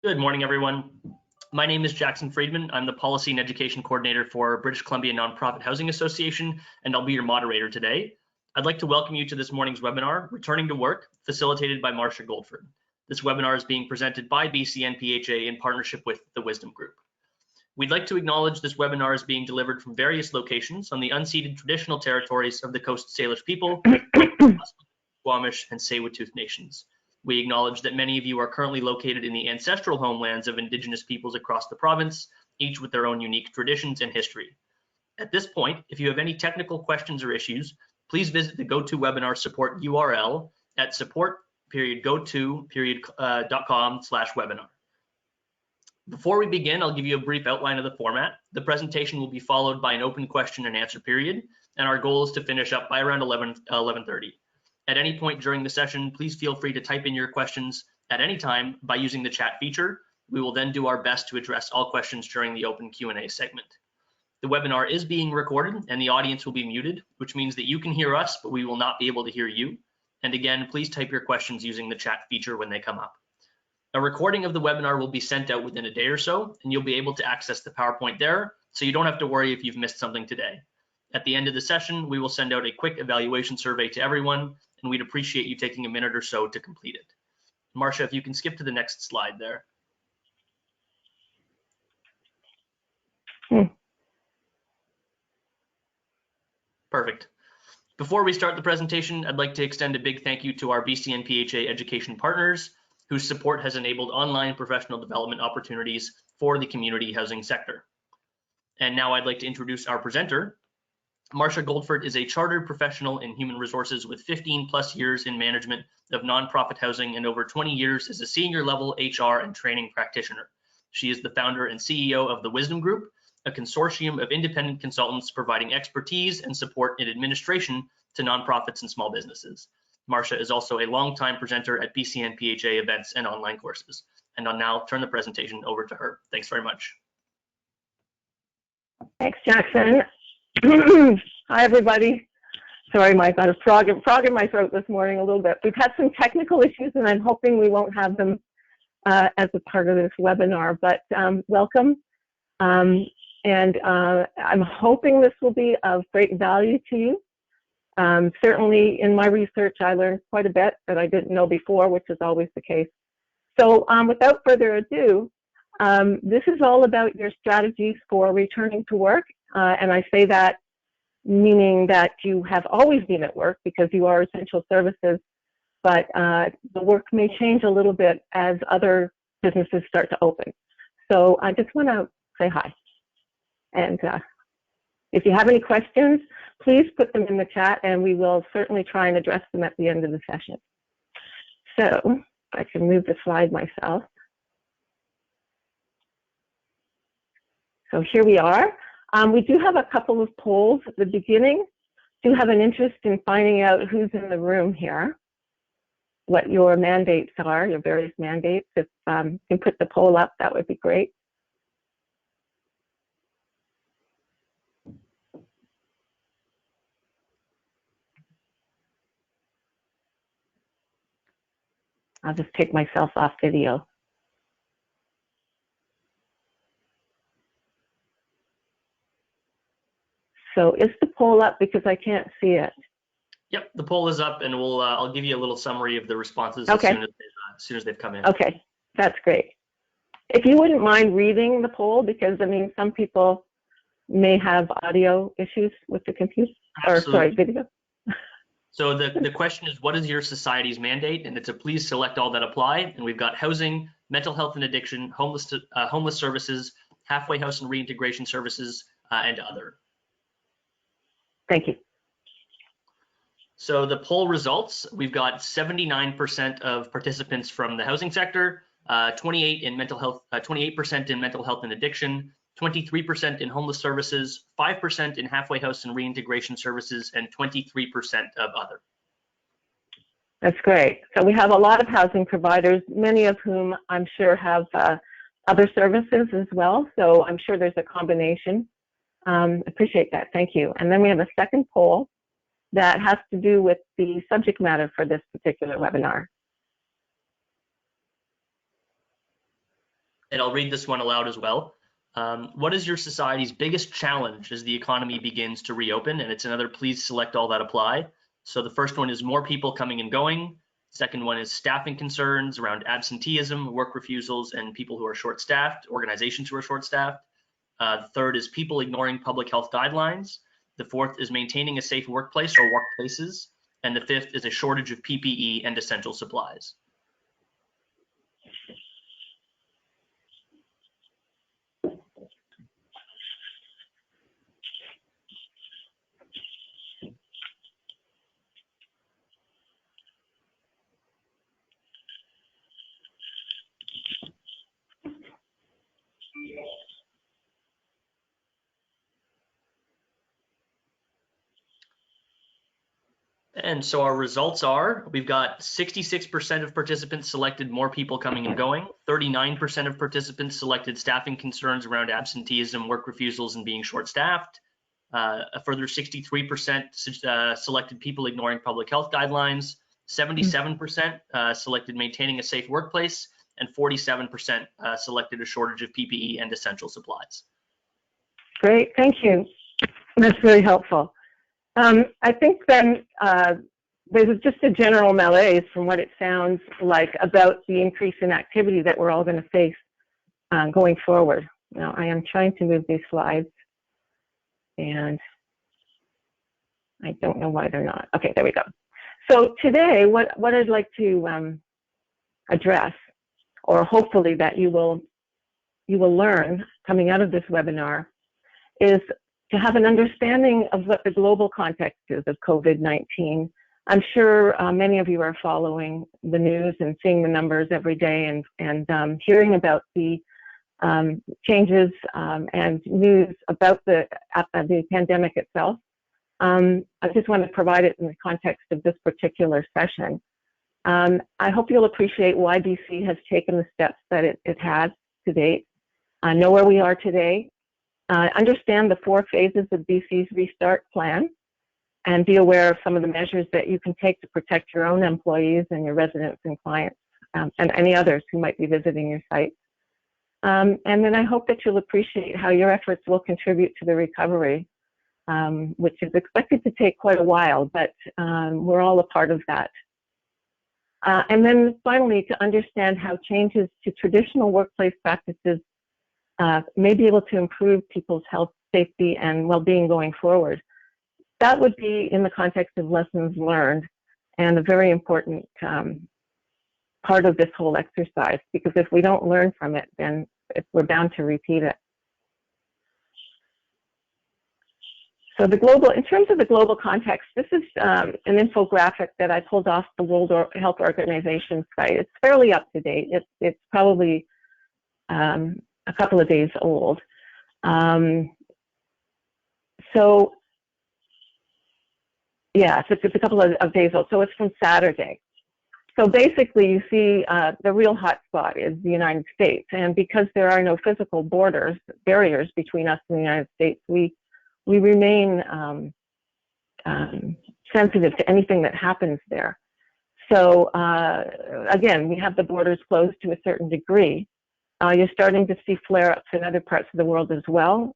Good morning, everyone. My name is Jackson Friedman. I'm the Policy and Education Coordinator for British Columbia Nonprofit Housing Association, and I'll be your moderator today. I'd like to welcome you to this morning's webinar, Returning to Work, facilitated by Marsha Goldford. This webinar is being presented by BCNPHA in partnership with the Wisdom Group. We'd like to acknowledge this webinar is being delivered from various locations on the unceded traditional territories of the Coast Salish people, Squamish, and Tsleil-Waututh nations. We acknowledge that many of you are currently located in the ancestral homelands of Indigenous peoples across the province, each with their own unique traditions and history. At this point, if you have any technical questions or issues, please visit the GoToWebinar support URL at support.goto.com/webinar. Before we begin, I'll give you a brief outline of the format. The presentation will be followed by an open question and answer period, and our goal is to finish up by around 11:30. At any point during the session, please feel free to type in your questions at any time by using the chat feature. We will then do our best to address all questions during the open Q&A segment. The webinar is being recorded and the audience will be muted, which means that you can hear us, but we will not be able to hear you. And again, please type your questions using the chat feature when they come up. A recording of the webinar will be sent out within a day or so, and you'll be able to access the PowerPoint there, so you don't have to worry if you've missed something today. At the end of the session, we will send out a quick evaluation survey to everyone, and we'd appreciate you taking a minute or so to complete it. Marsha, if you can skip to the next slide there. Perfect. Before we start the presentation, I'd like to extend a big thank you to our BCNPHA education partners, whose support has enabled online professional development opportunities for the community housing sector. And now I'd like to introduce our presenter. Marsha Goldford is a chartered professional in human resources with 15+ years in management of nonprofit housing and over 20 years as a senior level HR and training practitioner. She is the founder and CEO of the Wisdom Group, a consortium of independent consultants providing expertise and support in administration to nonprofits and small businesses. Marsha is also a longtime presenter at BCNPHA events and online courses. And I'll now turn the presentation over to her. Thanks very much. Thanks, Jackson. Hi, everybody. Sorry, Mike, I've got a frog in my throat this morning a little bit. We've had some technical issues, and I'm hoping we won't have them as a part of this webinar, but welcome. I'm hoping this will be of great value to you. Certainly, in my research, I learned quite a bit that I didn't know before, which is always the case. So without further ado, this is all about your strategies for returning to work. And I say that meaning that you have always been at work because you are essential services, but the work may change a little bit as other businesses start to open. So I just want to say hi. And if you have any questions, please put them in the chat and we will certainly try and address them at the end of the session. So I can move the slide myself. So here we are. We do have a couple of polls at the beginning. Do have an interest in finding out who's in the room here, what your mandates are, your various mandates. If you can put the poll up, that would be great. I'll just take myself off video. So is the poll up because I can't see it? Yep, the poll is up, and I'll give you a little summary of the responses okay. as soon as they've come in. Okay, that's great. If you wouldn't mind reading the poll, because I mean, some people may have audio issues with the computer, or sorry, video. So the question is, what is your society's mandate? And it's a please select all that apply. And we've got housing, mental health and addiction, homeless services, halfway house and reintegration services, and other. Thank you. So the poll results, we've got 79% of participants from the housing sector, 28% in mental health and addiction, 23% in homeless services, 5% in halfway house and reintegration services, and 23% of other. That's great. So we have a lot of housing providers, many of whom I'm sure have other services as well. So I'm sure there's a combination. Appreciate that. Thank you. And then we have a second poll that has to do with the subject matter for this particular webinar. And I'll read this one aloud as well. What is your society's biggest challenge as the economy begins to reopen? And it's another please select all that apply. So the first one is more people coming and going. Second one is staffing concerns around absenteeism, work refusals, and people who are short-staffed, organizations who are short-staffed. The third is people ignoring public health guidelines. The fourth is maintaining a safe workplace or workplaces. And the fifth is a shortage of PPE and essential supplies. And so our results are, we've got 66% of participants selected more people coming and going, 39% of participants selected staffing concerns around absenteeism, work refusals, and being short-staffed. A further 63% selected people ignoring public health guidelines, 77% selected maintaining a safe workplace, and 47% selected a shortage of PPE and essential supplies. Great, thank you. That's very helpful. I think then there's just a general malaise from what it sounds like about the increase in activity that we're all going to face going forward. Now, I am trying to move these slides, and I don't know why they're not. Okay, there we go. So today, what I'd like to address, or hopefully that you will learn coming out of this webinar, is to have an understanding of what the global context is of COVID-19. I'm sure many of you are following the news and seeing the numbers every day and hearing about the changes and news about the pandemic itself. I just want to provide it in the context of this particular session. I hope you'll appreciate why BC has taken the steps that it has to date. Know where we are today. Understand the 4 phases of BC's restart plan, and be aware of some of the measures that you can take to protect your own employees and your residents and clients and any others who might be visiting your site. And then I hope that you'll appreciate how your efforts will contribute to the recovery, which is expected to take quite a while, but we're all a part of that. And then finally, to understand how changes to traditional workplace practices may be able to improve people's health, safety, and well-being going forward. That would be in the context of lessons learned, and a very important part of this whole exercise, because if we don't learn from it, then we're bound to repeat it. So in terms of the global context, this is an infographic that I pulled off the World Health Organization site. It's fairly up to date. It's probably a couple of days old. So yeah, it's a couple of days old. So it's from Saturday. So basically you see the real hot spot is the United States. And because there are no physical barriers between us and the United States, we remain sensitive to anything that happens there. So again, we have the borders closed to a certain degree. You're starting to see flare-ups in other parts of the world as well,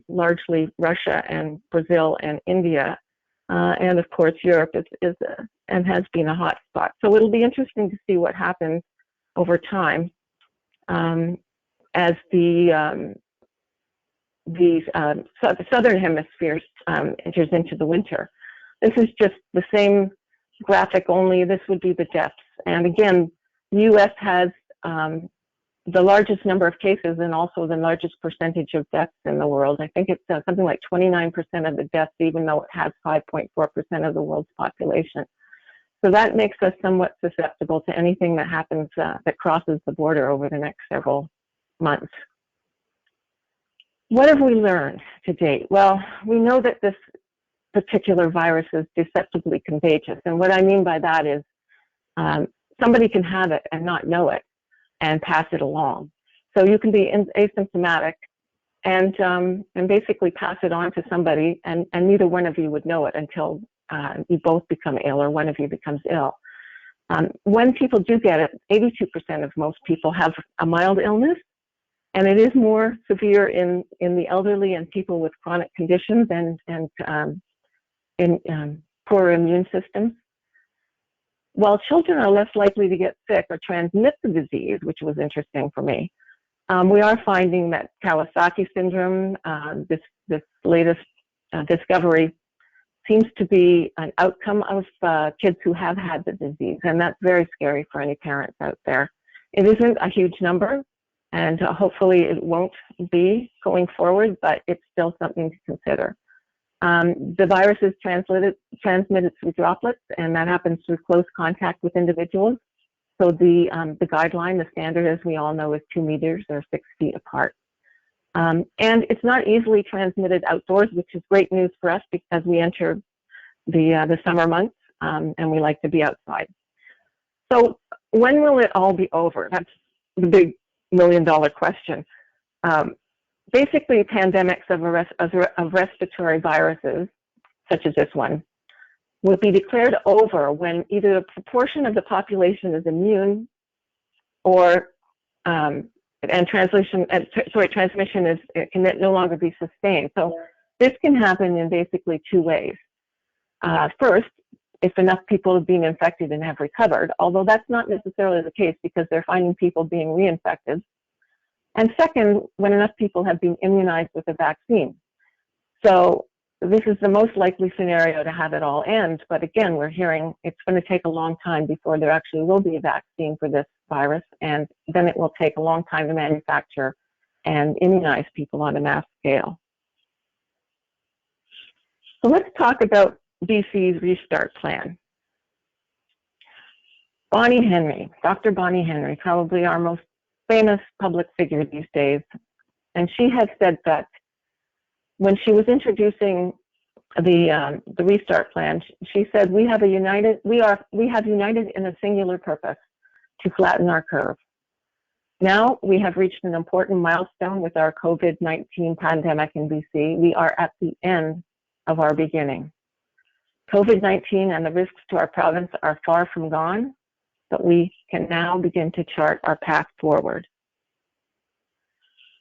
largely Russia and Brazil and India. And of course, Europe is and has been a hot spot. So it'll be interesting to see what happens over time as the southern hemisphere enters into the winter. This is just the same graphic, only this would be the deaths. And again, the U.S. has the largest number of cases and also the largest percentage of deaths in the world. I think it's something like 29% of the deaths, even though it has 5.4% of the world's population. So that makes us somewhat susceptible to anything that happens that crosses the border over the next several months. What have we learned to date? Well, we know that this particular virus is deceptively contagious. And what I mean by that is somebody can have it and not know it and pass it along. So you can be asymptomatic and basically pass it on to somebody, and neither one of you would know it until you both become ill or one of you becomes ill. When people do get it, 82% of most people have a mild illness, And it is more severe in the elderly and people with chronic conditions and in poor immune systems. While children are less likely to get sick or transmit the disease, which was interesting for me, we are finding that Kawasaki syndrome, this latest discovery, seems to be an outcome of kids who have had the disease, and that's very scary for any parents out there. It isn't a huge number, and hopefully it won't be going forward, but it's still something to consider. The virus is transmitted through droplets, and that happens through close contact with individuals. So the guideline, the standard, as we all know, is 2 meters or 6 feet apart. And it's not easily transmitted outdoors, which is great news for us because we enter the summer months and we like to be outside. So when will it all be over? That's the big million-dollar question. Basically, pandemics of respiratory viruses, such as this one, will be declared over when either a proportion of the population is immune or transmission can no longer be sustained. So this can happen in basically 2 ways. First, if enough people have been infected and have recovered, although that's not necessarily the case because they're finding people being reinfected. And second, when enough people have been immunized with a vaccine. So this is the most likely scenario to have it all end. But again, we're hearing it's going to take a long time before there actually will be a vaccine for this virus. And then it will take a long time to manufacture and immunize people on a mass scale. So let's talk about BC's restart plan. Bonnie Henry, Dr. Bonnie Henry, probably our most famous public figure these days. And she had said that when she was introducing the restart plan, she said, we have united in a singular purpose to flatten our curve. Now we have reached an important milestone with our COVID-19 pandemic in BC. We are at the end of our beginning. COVID-19 and the risks to our province are far from gone, but we can now begin to chart our path forward.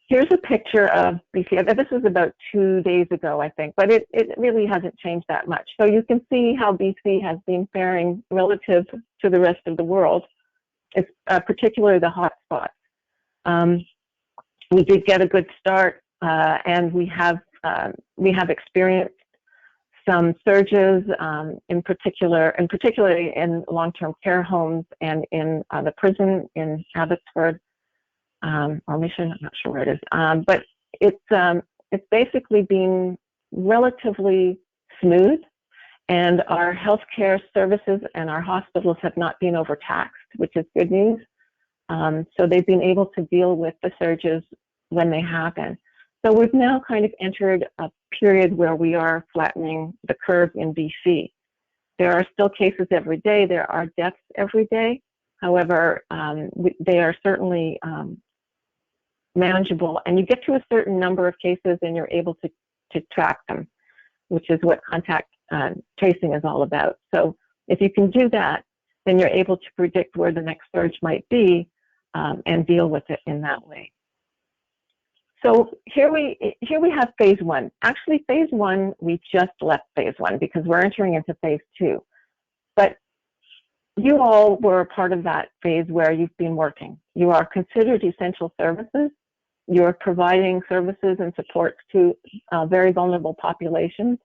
Here's a picture of BC. This was about 2 days ago, I think, but it really hasn't changed that much. So you can see how BC has been faring relative to the rest of the world, it's particularly the hot spots. We did get a good start, and we have experienced some surges, particularly in long-term care homes and in the prison in Abbotsford. Or Mission, I'm not sure where it is, but it's basically been relatively smooth, and our healthcare services and our hospitals have not been overtaxed, which is good news. So they've been able to deal with the surges when they happen. So we've now kind of entered a period where we are flattening the curve in BC. There are still cases every day. There are deaths every day. However, they are certainly manageable, and you get to a certain number of cases and you're able to track them, which is what contact tracing is all about. So if you can do that, then you're able to predict where the next surge might be and deal with it in that way. So here we have phase 1. Actually, phase 1, we just left phase 1 because we're entering into phase 2. But you all were a part of that phase where you've been working. You are considered essential services. You're providing services and supports to very vulnerable populations.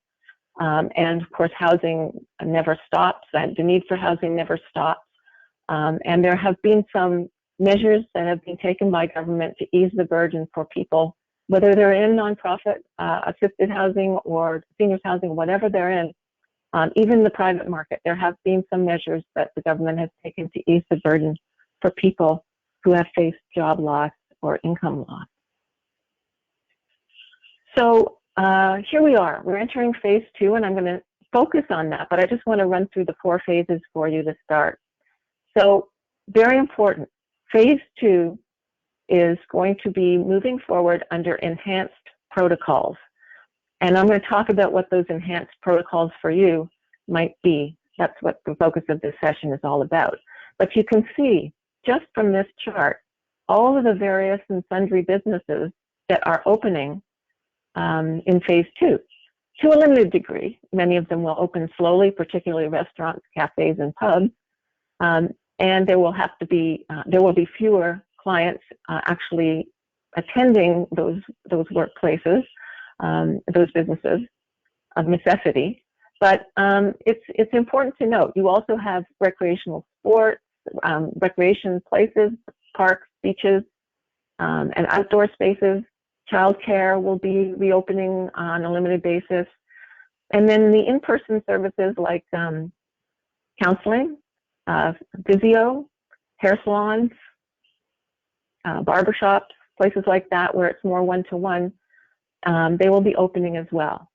And of course, housing never stops. And the need for housing never stops. And there have been some measures that have been taken by government to ease the burden for people, whether they're in nonprofit assisted housing or seniors housing, whatever they're in, even the private market. There have been some measures that the government has taken to ease the burden for people who have faced job loss or income loss. So here we are. We're entering phase 2, and I'm going to focus on that, but I just want to run through the 4 phases for you to start. So very important. Phase 2 is going to be moving forward under enhanced protocols. And I'm going to talk about what those enhanced protocols for you might be. That's what the focus of this session is all about. But you can see just from this chart all of the various and sundry businesses that are opening in phase 2. To a limited degree, many of them will open slowly, particularly restaurants, cafes, and pubs, and there will be fewer clients actually attending those workplaces, those businesses of necessity. But it's important to note you also have recreational sports, recreation places, parks, beaches, and outdoor spaces. Childcare will be reopening on a limited basis. And then the in-person services like counseling, physio, hair salons, barbershops, places like that where it's more one-to-one, they will be opening as well.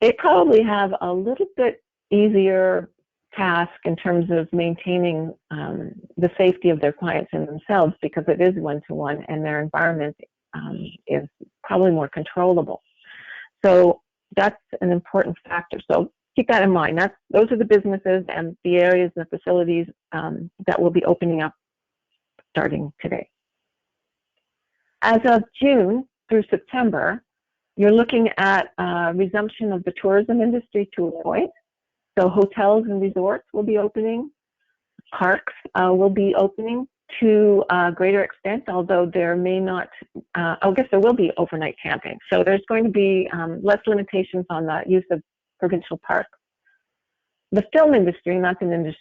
They probably have a little bit easier task in terms of maintaining the safety of their clients and themselves because it is one-to-one and their environment is probably more controllable. So that's an important factor. So keep that in mind. Those are the businesses and the areas and the facilities that will be opening up starting today. As of June through September, you're looking at resumption of the tourism industry to a point. So hotels and resorts will be opening. Parks will be opening to a greater extent, although there may not, I guess there will be overnight camping. So there's going to be less limitations on the use of provincial parks. The film industry, and that's an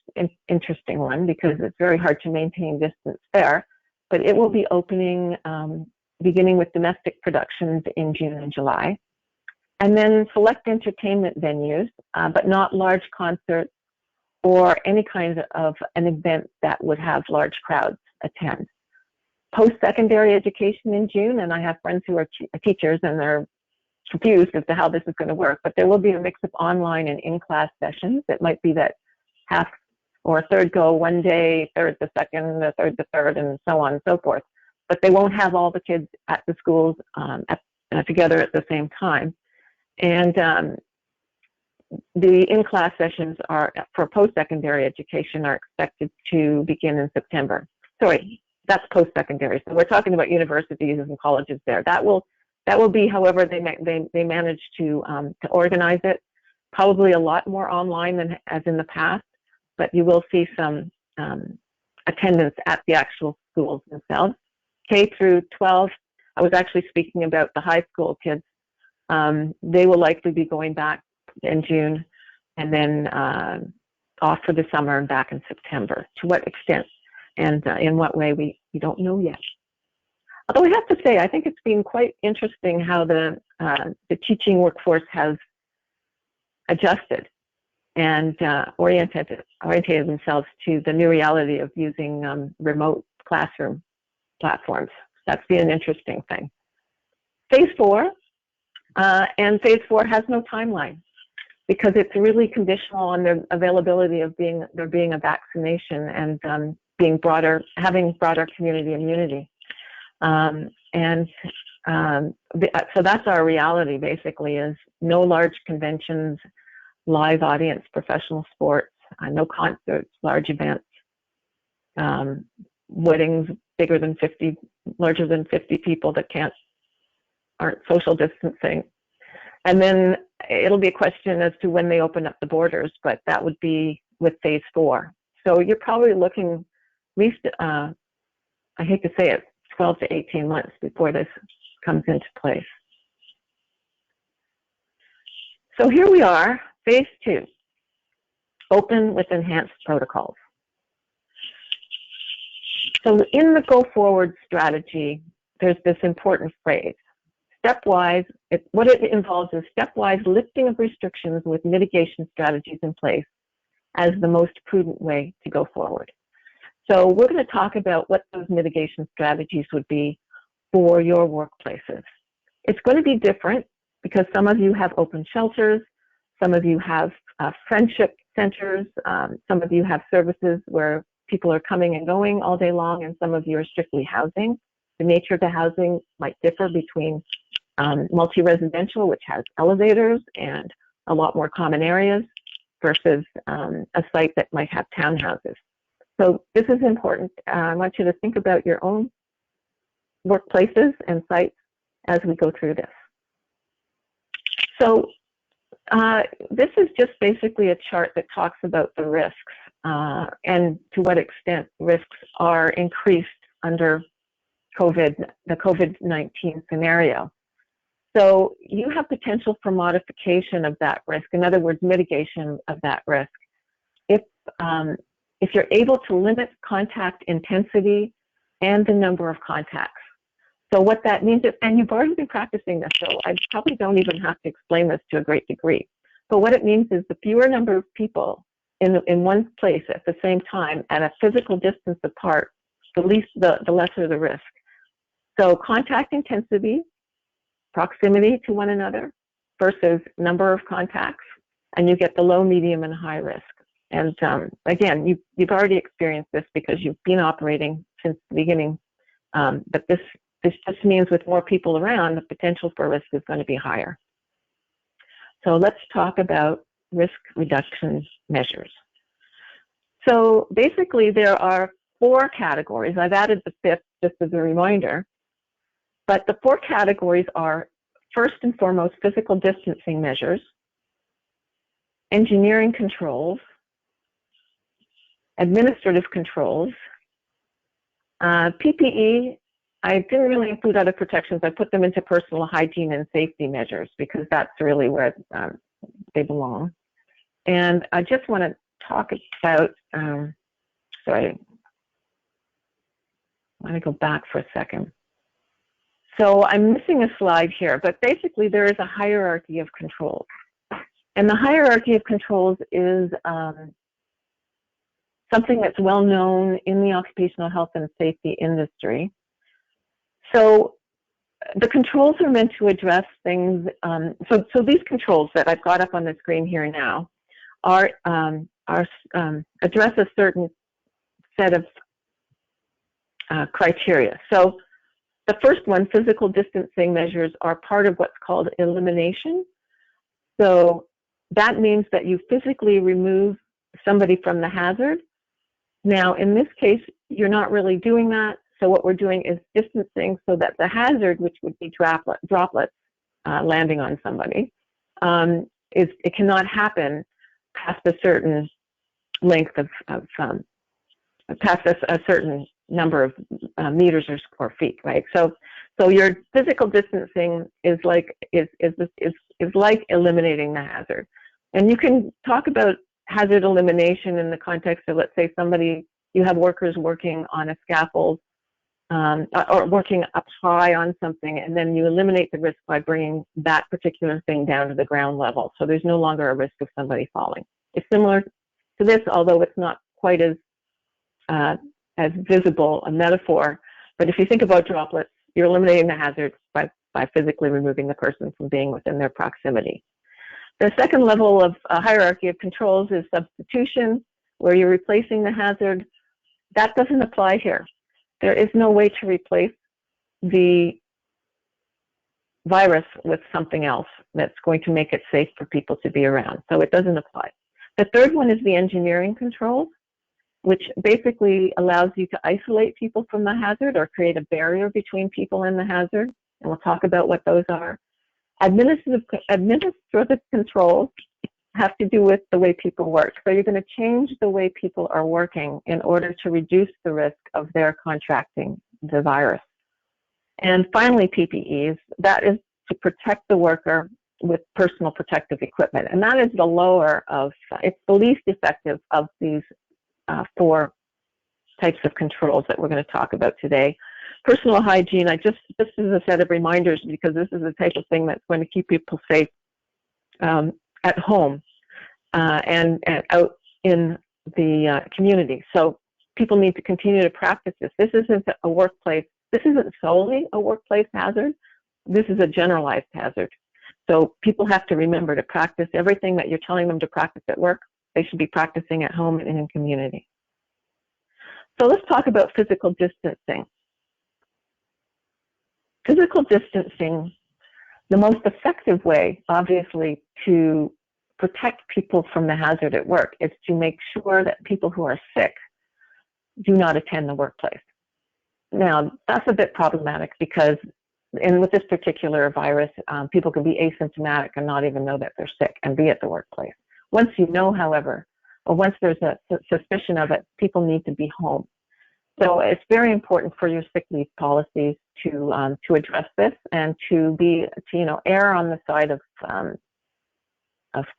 interesting one because it's very hard to maintain distance there, but it will be opening beginning with domestic productions in June and July. And then select entertainment venues, but not large concerts or any kind of an event that would have large crowds attend. Post-secondary education in June, and I have friends who are teachers and they're confused as to how this is going to work, but there will be a mix of online and in-class sessions. It might be that half or a third go one day, third the second, the third the third, and so on and so forth. But they won't have all the kids at the schools together at the same time. And the in-class sessions are for post-secondary education are expected to begin in September. Sorry, that's post-secondary. So we're talking about universities and colleges there. That will be, however, they manage to organize it. Probably a lot more online than as in the past, but you will see some attendance at the actual schools themselves. K through 12, I was actually speaking about the high school kids. They will likely be going back in June and then off for the summer and back in September. To what extent and in what way, we don't know yet. Although I have to say, I think it's been quite interesting how the teaching workforce has adjusted and oriented themselves to the new reality of using remote classroom platforms. That's been an interesting thing. Phase 4, and phase 4 has no timeline because it's really conditional on the availability of there being a vaccination and having broader community immunity. So that's our reality basically, is no large conventions, live audience, professional sports, no concerts, large events, weddings larger than 50 people that aren't social distancing. And then it'll be a question as to when they open up the borders, but that would be with phase 4. So you're probably looking at least, I hate to say it, 12 to 18 months before this comes into place. So here we are, phase 2, open with enhanced protocols. So in the go forward strategy, there's this important phrase, stepwise. What it involves is stepwise lifting of restrictions with mitigation strategies in place as the most prudent way to go forward. So we're going to talk about what those mitigation strategies would be for your workplaces. It's going to be different because some of you have open shelters, some of you have friendship centers, some of you have services where people are coming and going all day long, and some of you are strictly housing. The nature of the housing might differ between multi-residential, which has elevators and a lot more common areas, versus a site that might have townhouses. So this is important. I want you to think about your own workplaces and sites as we go through this. So this is just basically a chart that talks about the risks and to what extent risks are increased under the COVID-19 scenario. So you have potential for modification of that risk, in other words, mitigation of that risk. If you're able to limit contact intensity and the number of contacts. So what that means is, and you've already been practicing this, so I probably don't even have to explain this to a great degree. But what it means is the fewer number of people in one place at the same time at a physical distance apart, the lesser the risk. So contact intensity, proximity to one another versus number of contacts, and you get the low, medium, and high risk. And again, you've already experienced this because you've been operating since the beginning, but this just means with more people around, the potential for risk is going to be higher. So let's talk about risk reduction measures. So basically there are 4 categories. I've added the 5th just as a reminder, but the 4 categories are, first and foremost, physical distancing measures, engineering controls, administrative controls, PPE. I didn't really include other protections. I put them into personal hygiene and safety measures because that's really where they belong. And I just want to talk about, sorry, I want to go back for a second. So I'm missing a slide here, but basically there is a hierarchy of controls. And the hierarchy of controls is something that's well known in the occupational health and safety industry. So the controls are meant to address things. So these controls that I've got up on the screen here now are address a certain set of criteria. So the first one, physical distancing measures, are part of what's called elimination. So that means that you physically remove somebody from the hazard. Now, in this case, you're not really doing that. So what we're doing is distancing so that the hazard, which would be droplets landing on somebody, it cannot happen past a certain length of past a certain number of meters or feet, right? So your physical distancing is like eliminating the hazard. And you can talk about hazard elimination in the context of, let's say, you have workers working on a scaffold or working up high on something, and then you eliminate the risk by bringing that particular thing down to the ground level. So there's no longer a risk of somebody falling. It's similar to this, although it's not quite as visible a metaphor. But if you think about droplets, you're eliminating the hazard by physically removing the person from being within their proximity. The second level of hierarchy of controls is substitution, where you're replacing the hazard. That doesn't apply here. There is no way to replace the virus with something else that's going to make it safe for people to be around. So it doesn't apply. The third one is the engineering controls, which basically allows you to isolate people from the hazard or create a barrier between people and the hazard. And we'll talk about what those are. Administrative controls have to do with the way people work. So you're going to change the way people are working in order to reduce the risk of their contracting the virus. And finally, PPEs, that is to protect the worker with personal protective equipment. And that is the lower of, it's the least effective of these 4 types of controls that we're going to talk about today. Personal hygiene, this is a set of reminders because this is the type of thing that's going to keep people safe at home and out in the community. So people need to continue to practice this. This isn't a workplace. This isn't solely a workplace hazard. This is a generalized hazard. So people have to remember to practice everything that you're telling them to practice at work. They should be practicing at home and in community. So let's talk about physical distancing. Physical distancing, the most effective way, obviously, to protect people from the hazard at work is to make sure that people who are sick do not attend the workplace. Now, that's a bit problematic because with this particular virus, people can be asymptomatic and not even know that they're sick and be at the workplace. Once you know, however, or once there's a suspicion of it, people need to be home. So it's very important for your sick leave policies to address this and to err on the side of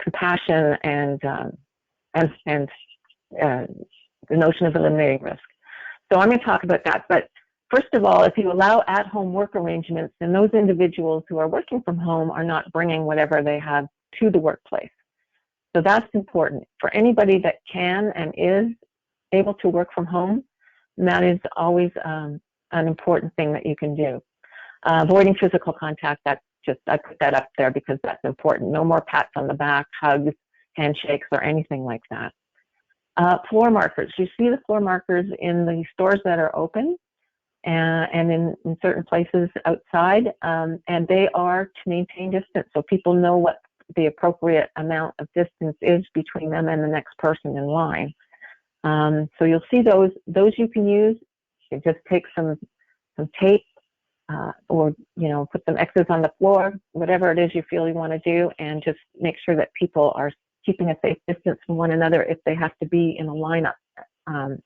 compassion and the notion of eliminating risk. So I'm going to talk about that. But first of all, if you allow at-home work arrangements, then those individuals who are working from home are not bringing whatever they have to the workplace. So that's important. For anybody that can and is able to work from home, that is always an important thing that you can do. Avoiding physical contact, I put that up there because that's important. No more pats on the back, hugs, handshakes, or anything like that. Floor markers. You see the floor markers in the stores that are open and in certain places outside, and they are to maintain distance so people know what the appropriate amount of distance is between them and the next person in line. So you'll see those you can use. You just take some tape or put some X's on the floor, whatever it is you feel you want to do, and just make sure that people are keeping a safe distance from one another if they have to be in a lineup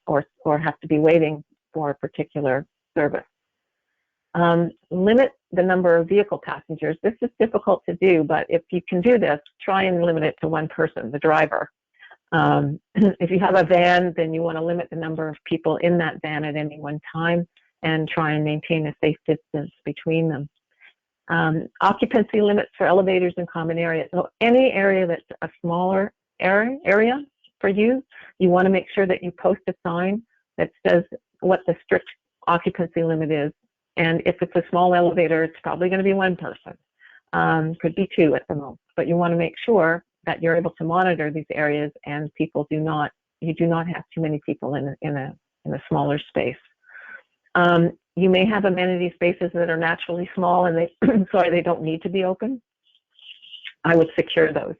or have to be waiting for a particular service. Limit the number of vehicle passengers. This is difficult to do, but if you can do this, try and limit it to one person, the driver. If you have a van, then you want to limit the number of people in that van at any one time and try and maintain a safe distance between them. Occupancy limits for elevators and common areas. So any area that's a smaller area for you, you want to make sure that you post a sign that says what the strict occupancy limit is. And if it's a small elevator, it's probably going to be one person. Could be two at the most. But you want to make sure that you're able to monitor these areas and you do not have too many people in a smaller space. You may have amenity spaces that are naturally small and they don't need to be open. I would secure those.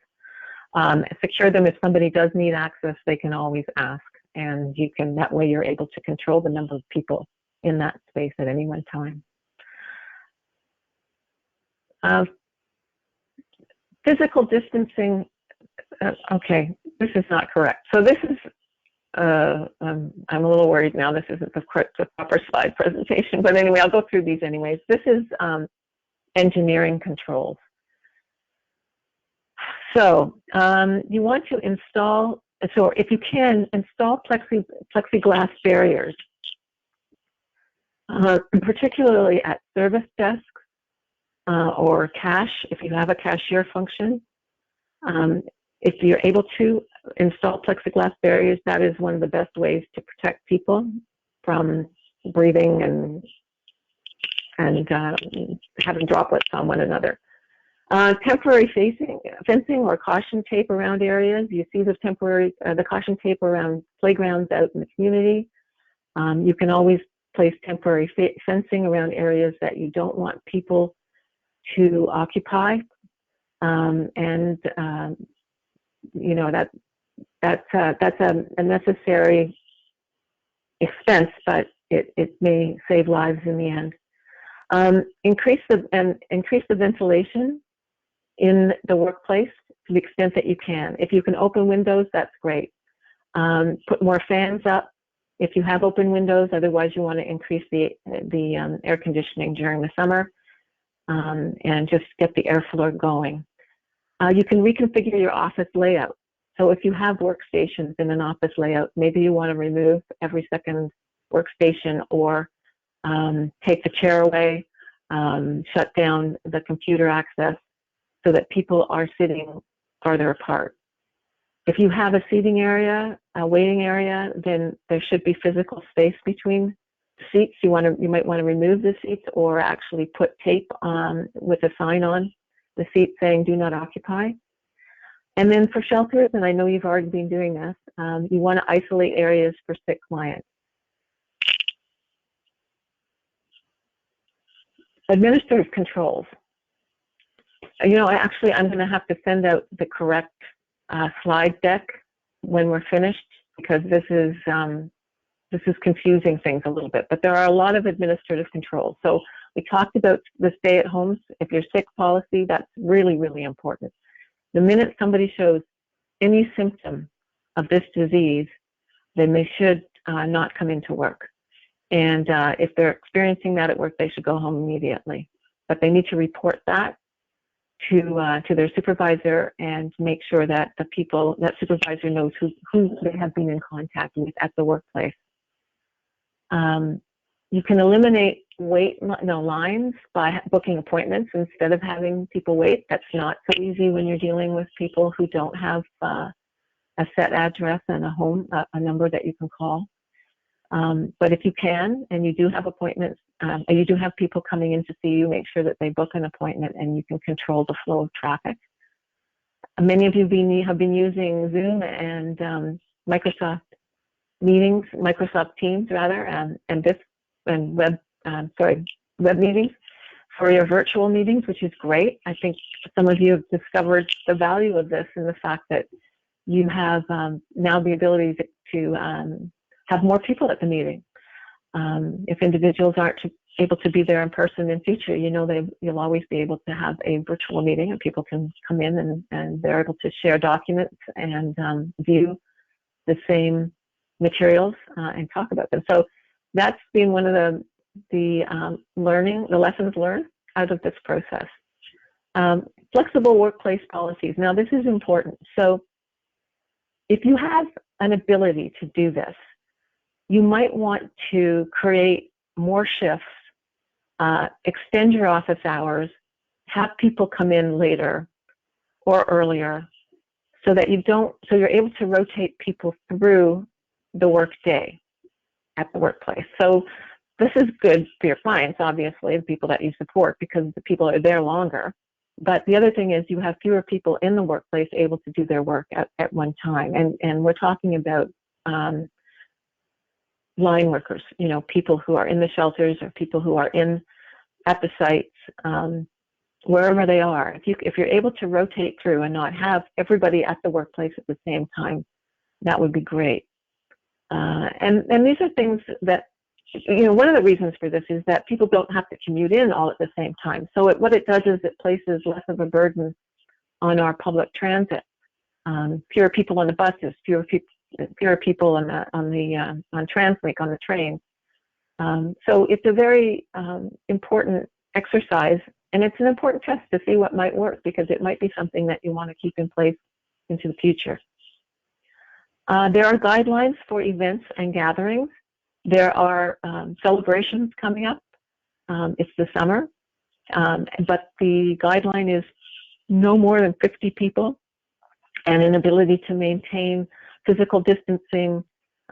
Secure them. If somebody does need access, they can always ask, and that way you're able to control the number of people in that space at any one time. Physical distancing, okay, this is not correct. So this is, I'm a little worried now, this isn't the proper slide presentation, but anyway, I'll go through these anyways. This is engineering controls. So you want to install, so if you can, install plexiglass barriers, particularly at service desks or cash, if you have a cashier function. If you're able to install plexiglass barriers, that is one of the best ways to protect people from breathing and having droplets on one another. Temporary fencing or caution tape around areas. You see the caution tape around playgrounds out in the community. You can always place temporary fencing around areas that you don't want people to occupy, that's a necessary expense, but it may save lives in the end. Increase the ventilation in the workplace to the extent that you can. If you can open windows, that's great. Put more fans up if you have open windows. Otherwise, you want to increase the air conditioning during the summer and just get the airflow going. You can reconfigure your office layout. So if you have workstations in an office layout, maybe you want to remove every second workstation or take the chair away, shut down the computer access so that people are sitting farther apart. If you have a seating area, a waiting area, then there should be physical space between seats. You might want to remove the seats or actually put tape on with a sign on the seat saying "Do not occupy." And then for shelters, and I know you've already been doing this, you want to isolate areas for sick clients. Administrative controls. I'm going to have to send out the correct slide deck when we're finished, because this is this is confusing things a little bit, but there are a lot of administrative controls. So we talked about the stay-at-homes. If you're sick policy, that's really, really important. The minute somebody shows any symptom of this disease, then they should not come into work. And if they're experiencing that at work, they should go home immediately. But they need to report that to their supervisor and make sure that that supervisor knows who they have been in contact with at the workplace. You can eliminate lines by booking appointments instead of having people wait. That's not so easy when you're dealing with people who don't have a set address and a number that you can call. But if you can, and you do have appointments, and you do have people coming in to see you, make sure that they book an appointment and you can control the flow of traffic. Many of you have been using Zoom and Microsoft Teams rather, and web meetings for your virtual meetings, which is great. I think some of you have discovered the value of this in the fact that you have now the ability to have more people at the meeting. If individuals aren't able to be there in person in future, you'll always be able to have a virtual meeting and people can come in and they're able to share documents and view the same materials and talk about them. So that's been one of the lessons learned out of this process. Flexible workplace policies. Now this is important. So if you have an ability to do this, you might want to create more shifts, extend your office hours, have people come in later or earlier so that you're able to rotate people through the workday at the workplace. So this is good for your clients, obviously, the people that you support, because the people are there longer. But the other thing is you have fewer people in the workplace able to do their work at one time. And we're talking about line workers, people who are in the shelters or people who are at the sites, wherever they are. If you're able to rotate through and not have everybody at the workplace at the same time, that would be great. And these are things that, one of the reasons for this is that people don't have to commute in all at the same time. So what it does is it places less of a burden on our public transit. Fewer people on the buses, fewer people on TransLink, on the train. So it's a very important exercise, and it's an important test to see what might work, because it might be something that you want to keep in place into the future. There are guidelines for events and gatherings. There are celebrations coming up. It's the summer, but the guideline is no more than 50 people and an ability to maintain physical distancing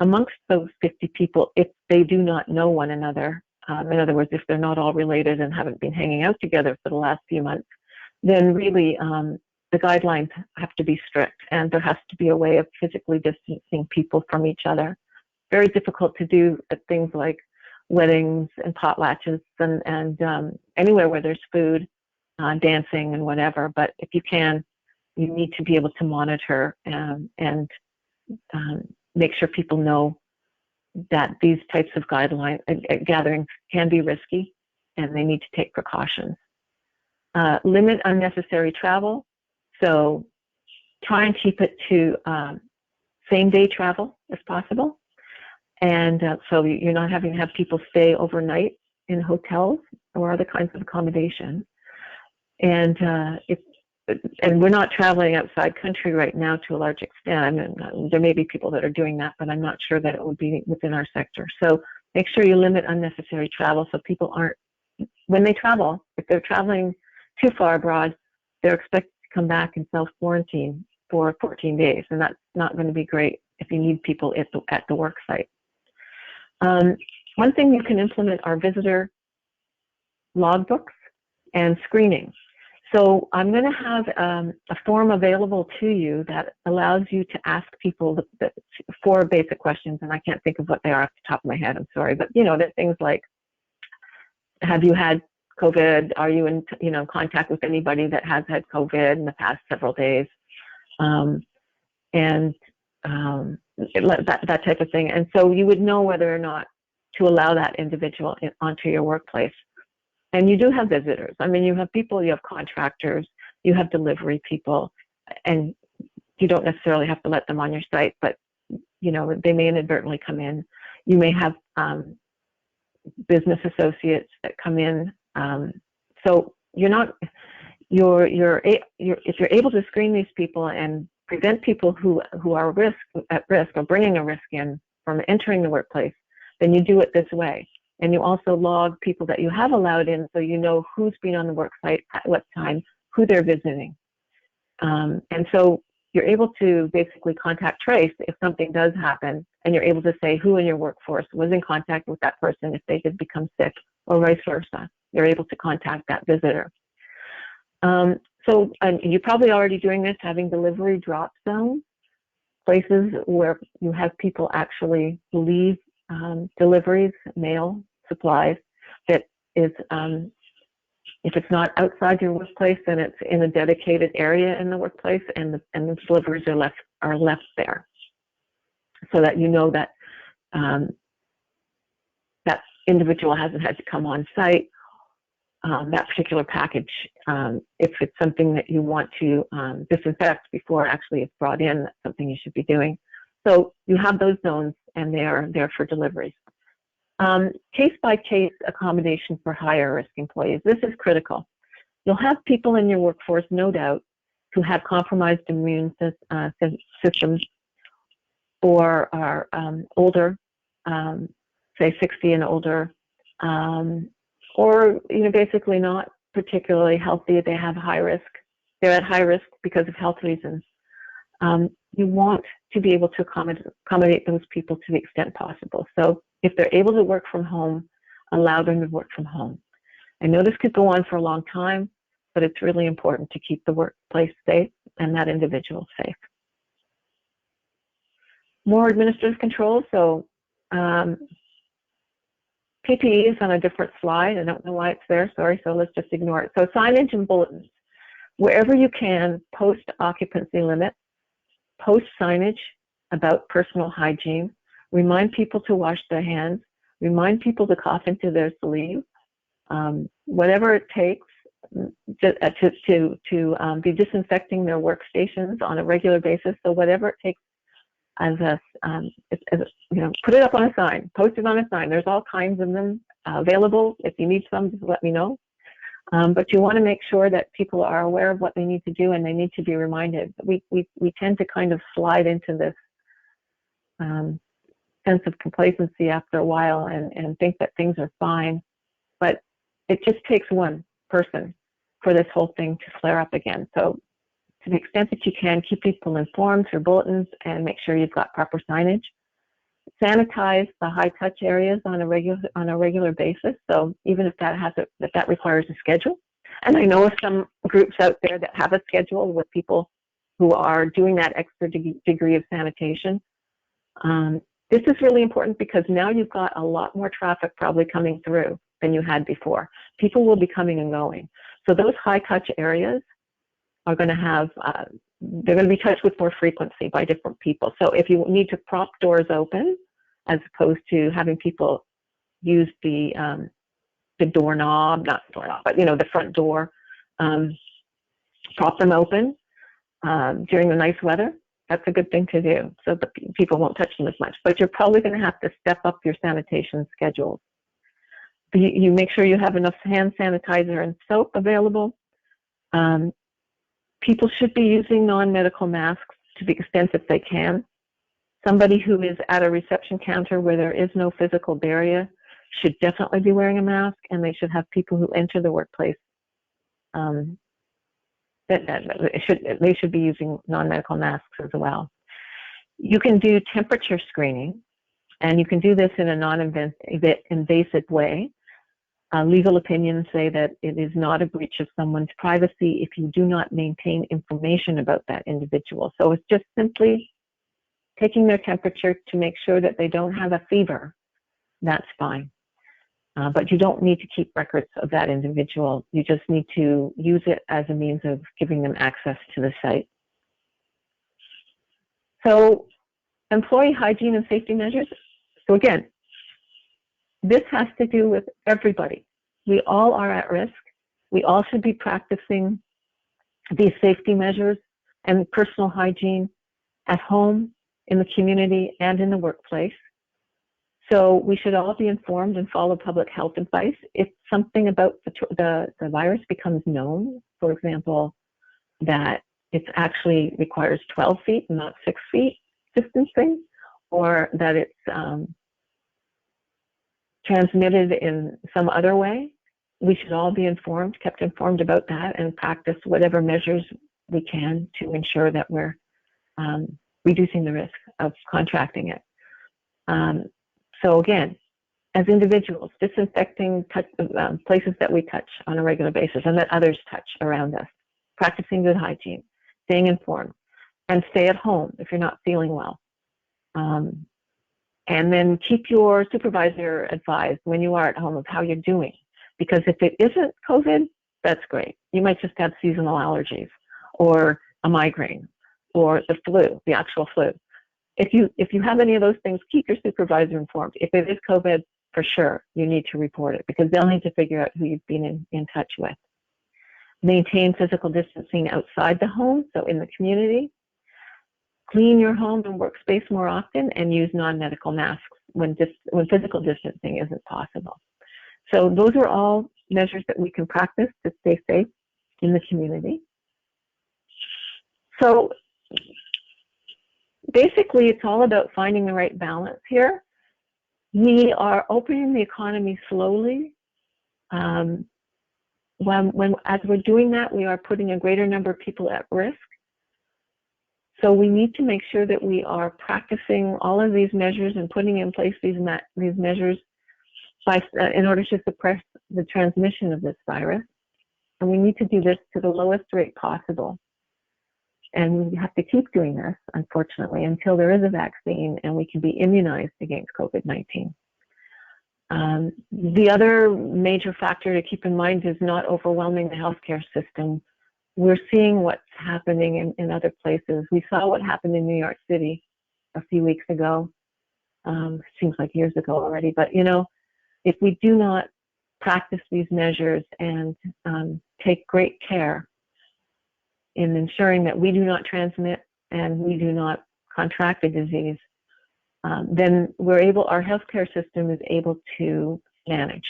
amongst those 50 people if they do not know one another. In other words, if they're not all related and haven't been hanging out together for the last few months, then really the guidelines have to be strict, and there has to be a way of physically distancing people from each other. Very difficult to do at things like weddings and potlatches and anywhere where there's food, dancing and whatever. But if you can, you need to be able to monitor and make sure people know that these types of gatherings can be risky and they need to take precautions. Limit unnecessary travel. So try and keep it to same-day travel if possible. And so you're not having to have people stay overnight in hotels or other kinds of accommodation. And we're not traveling outside country right now to a large extent. And there may be people that are doing that, but I'm not sure that it would be within our sector. So make sure you limit unnecessary travel so people aren't, when they travel, if they're traveling too far abroad, they're expected to come back and self-quarantine for 14 days. And that's not going to be great if you need people at the work site. One thing you can implement are visitor logbooks and screening. So I'm going to have a form available to you that allows you to ask people the 4 basic questions, and I can't think of what they are off the top of my head, I'm sorry, but they're things like, have you had COVID? Are you in contact with anybody that has had COVID in the past several days? that type of thing. And so you would know whether or not to allow that individual onto your workplace. And you do have visitors. I mean, you have people, you have contractors, you have delivery people, and you don't necessarily have to let them on your site, but you know, they may inadvertently come in. You may have business associates that come in. So if you're able to screen these people and prevent people who are at risk or bringing a risk in from entering the workplace, then you do it this way. And you also log people that you have allowed in, so you know who's been on the work site at what time, who they're visiting. And so you're able to basically contact trace if something does happen, and you're able to say who in your workforce was in contact with that person if they did become sick, or vice versa. You're able to contact that visitor. And you're probably already doing this, having delivery drop zones, places where you have people actually leave deliveries, mail, supplies, that is, if it's not outside your workplace, then it's in a dedicated area in the workplace, and the deliveries are left there, so that you know that that individual hasn't had to come on site. That particular package, if it's something that you want to disinfect before actually it's brought in, that's something you should be doing. So you have those zones, and they are there for deliveries. Case-by-case accommodation for higher risk employees. This is critical. You'll have people in your workforce, no doubt, who have compromised immune systems, or are older, say 60 and older, or basically not particularly healthy. They have high risk. They're at high risk because of health reasons. You want to be able to accommodate those people to the extent possible. So if they're able to work from home, allow them to work from home. I know this could go on for a long time, but it's really important to keep the workplace safe and that individual safe. More administrative controls. So PPE is on a different slide. I don't know why it's there, sorry, so let's just ignore it. So signage and bulletins. Wherever you can, post occupancy limits, post signage about personal hygiene, remind people to wash their hands, remind people to cough into their sleeve, whatever it takes to be disinfecting their workstations on a regular basis. So whatever it takes, put it up on a sign, post it on a sign. There's all kinds of them available. If you need some, just let me know. But you want to make sure that people are aware of what they need to do, and they need to be reminded. We tend to kind of slide into this sense of complacency after a while and think that things are fine. But it just takes one person for this whole thing to flare up again. So to the extent that you can, keep people informed through bulletins and make sure you've got proper signage. Sanitize the high-touch areas on a regular basis. So even if that requires a schedule, and I know of some groups out there that have a schedule with people who are doing that extra degree of sanitation. This is really important because now you've got a lot more traffic probably coming through than you had before. People will be coming and going. So those high-touch areas are going to have, they're going to be touched with more frequency by different people. So if you need to prop doors open, as opposed to having people use the doorknob, not doorknob, but the front door, prop them open during the nice weather, that's a good thing to do, so that people won't touch them as much. But you're probably going to have to step up your sanitation schedules. You make sure you have enough hand sanitizer and soap available. People should be using non-medical masks to the extent that they can. Somebody who is at a reception counter where there is no physical barrier should definitely be wearing a mask, and they should have people who enter the workplace. They should be using non-medical masks as well. You can do temperature screening, and you can do this in a non-invasive way. Legal opinions say that it is not a breach of someone's privacy if you do not maintain information about that individual. So it's just simply taking their temperature to make sure that they don't have a fever. That's fine. But you don't need to keep records of that individual. You just need to use it as a means of giving them access to the site. So employee hygiene and safety measures. So again, this has to do with everybody. We all are at risk. We all should be practicing these safety measures and personal hygiene at home, in the community, and in the workplace. So we should all be informed and follow public health advice. If something about the virus becomes known, for example, that it actually requires 12 feet and not 6 feet distancing, or that it's transmitted in some other way, we should all be informed, kept informed about that, and practice whatever measures we can to ensure that we're reducing the risk of contracting it. So again, as individuals, disinfecting places that we touch on a regular basis and that others touch around us, practicing good hygiene, staying informed, and stay at home if you're not feeling well. And then keep your supervisor advised when you are at home of how you're doing. Because if it isn't COVID, that's great. You might just have seasonal allergies or a migraine or the flu, the actual flu. If you have any of those things, keep your supervisor informed. If it is COVID, for sure, you need to report it because they'll need to figure out who you've been in touch with. Maintain physical distancing outside the home, so in the community. Clean your home and workspace more often and use non-medical masks when physical distancing isn't possible. So those are all measures that we can practice to stay safe in the community. So basically, it's all about finding the right balance here. We are opening the economy slowly. As we're doing that, we are putting a greater number of people at risk. So we need to make sure that we are practicing all of these measures and putting in place these measures in order to suppress the transmission of this virus. And we need to do this to the lowest rate possible. And we have to keep doing this, unfortunately, until there is a vaccine and we can be immunized against COVID-19. The other major factor to keep in mind is not overwhelming the healthcare system. We're seeing what's happening in other places. We saw what happened in New York City a few weeks ago. Seems like years ago already, but you know, if we do not practice these measures and take great care in ensuring that we do not transmit and we do not contract the disease, then our healthcare system is able to manage.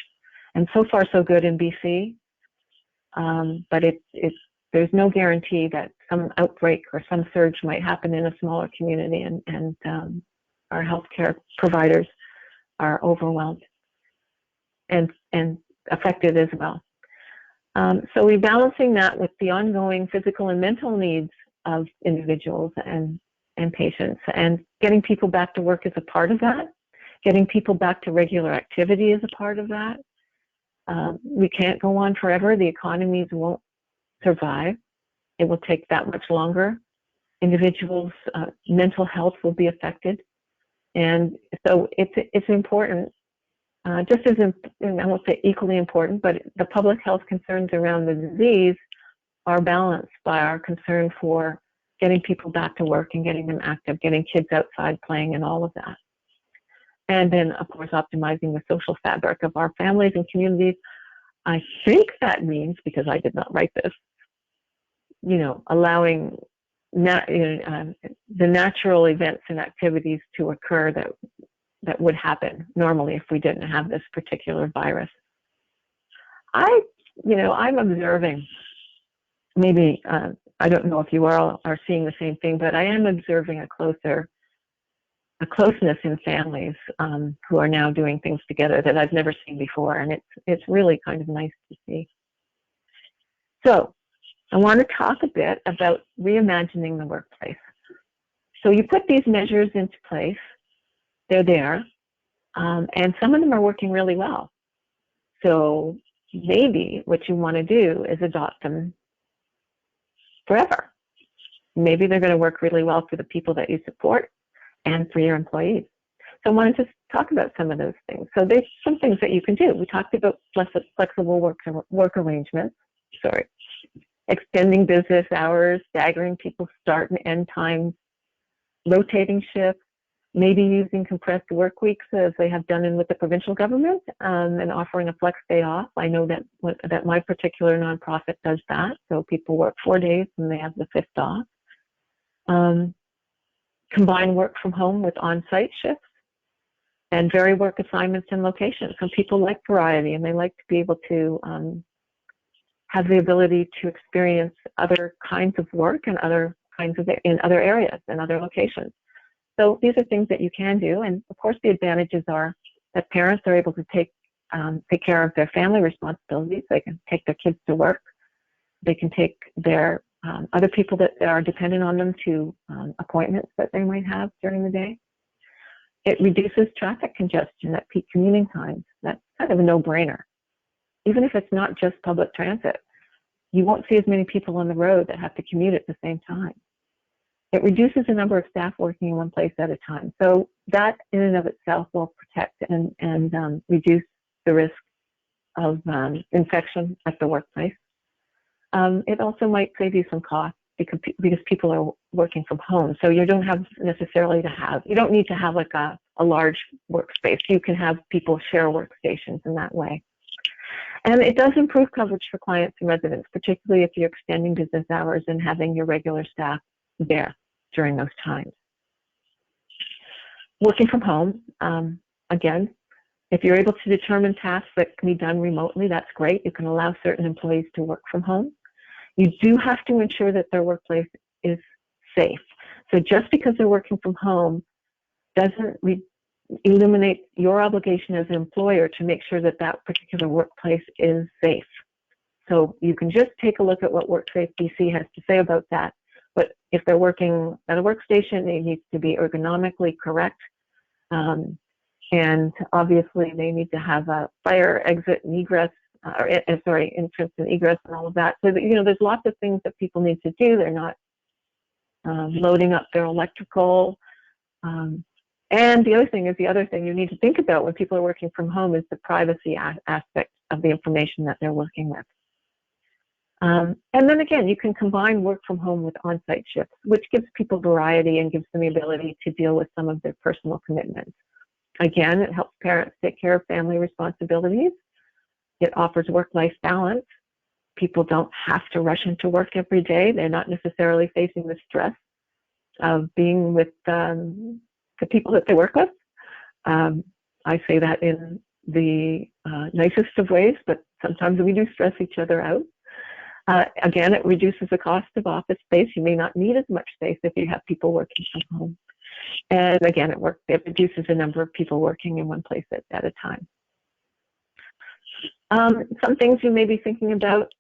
And so far, so good in BC, but there's no guarantee that some outbreak or some surge might happen in a smaller community, and our healthcare providers are overwhelmed and affected as well. So rebalancing that with the ongoing physical and mental needs of individuals and patients, and getting people back to work is a part of that. Getting people back to regular activity is a part of that. We can't go on forever. The economies won't survive. It will take that much longer. Individuals' mental health will be affected. And so it's important, just as, I won't say equally important, but the public health concerns around the disease are balanced by our concern for getting people back to work and getting them active, getting kids outside playing and all of that. And then, of course, optimizing the social fabric of our families and communities. I think that means, because I did not write this, you know, allowing the natural events and activities to occur that would happen normally if we didn't have this particular virus. I'm observing, maybe, I don't know if you all are seeing the same thing, but I am observing a closeness in families who are now doing things together that I've never seen before, and it's really kind of nice to see. So I want to talk a bit about reimagining the workplace. So you put these measures into place, they're there, and some of them are working really well. So maybe what you want to do is adopt them forever. Maybe they're going to work really well for the people that you support and for your employees. So I wanted to talk about some of those things. So there's some things that you can do. We talked about flexible work arrangements, extending business hours, staggering people's start and end times, rotating shifts, maybe using compressed work weeks as they have done in with the provincial government, and offering a flex day off. I know that my particular nonprofit does that. So people work 4 days and they have the 5th off. Combine work from home with on-site shifts and vary work assignments and locations. Some people like variety and they like to be able to have the ability to experience other kinds of work and in other areas and other locations. So these are things that you can do, and of course the advantages are that parents are able to take care of their family responsibilities. They can take their kids to work. They can take their other people that are dependent on them to appointments that they might have during the day. It reduces traffic congestion at peak commuting times. That's kind of a no-brainer. Even if it's not just public transit, you won't see as many people on the road that have to commute at the same time. It reduces the number of staff working in one place at a time. So that in and of itself will protect and reduce the risk of infection at the workplace. It also might save you some costs because people are working from home. So you don't have necessarily you don't need to have like a large workspace. You can have people share workstations in that way. And it does improve coverage for clients and residents, particularly if you're extending business hours and having your regular staff there during those times. Working from home, again, if you're able to determine tasks that can be done remotely, that's great. You can allow certain employees to work from home. You do have to ensure that their workplace is safe. So just because they're working from home doesn't eliminate your obligation as an employer to make sure that that particular workplace is safe. So you can just take a look at what WorkSafe BC has to say about that. But if they're working at a workstation, it needs to be ergonomically correct. And obviously they need to have a fire exit and egress, entrance and egress and all of that. So that, there's lots of things that people need to do. They're not loading up their electrical. And the other thing you need to think about when people are working from home is the privacy aspect of the information that they're working with. And then again, you can combine work from home with on-site shifts, which gives people variety and gives them the ability to deal with some of their personal commitments. Again, it helps parents take care of family responsibilities. It offers work-life balance. People don't have to rush into work every day. They're not necessarily facing the stress of being with the people that they work with. I say that in the nicest of ways, but sometimes we do stress each other out. Again, it reduces the cost of office space. You may not need as much space if you have people working from home. And again, it reduces the number of people working in one place at a time. Some things you may be thinking about,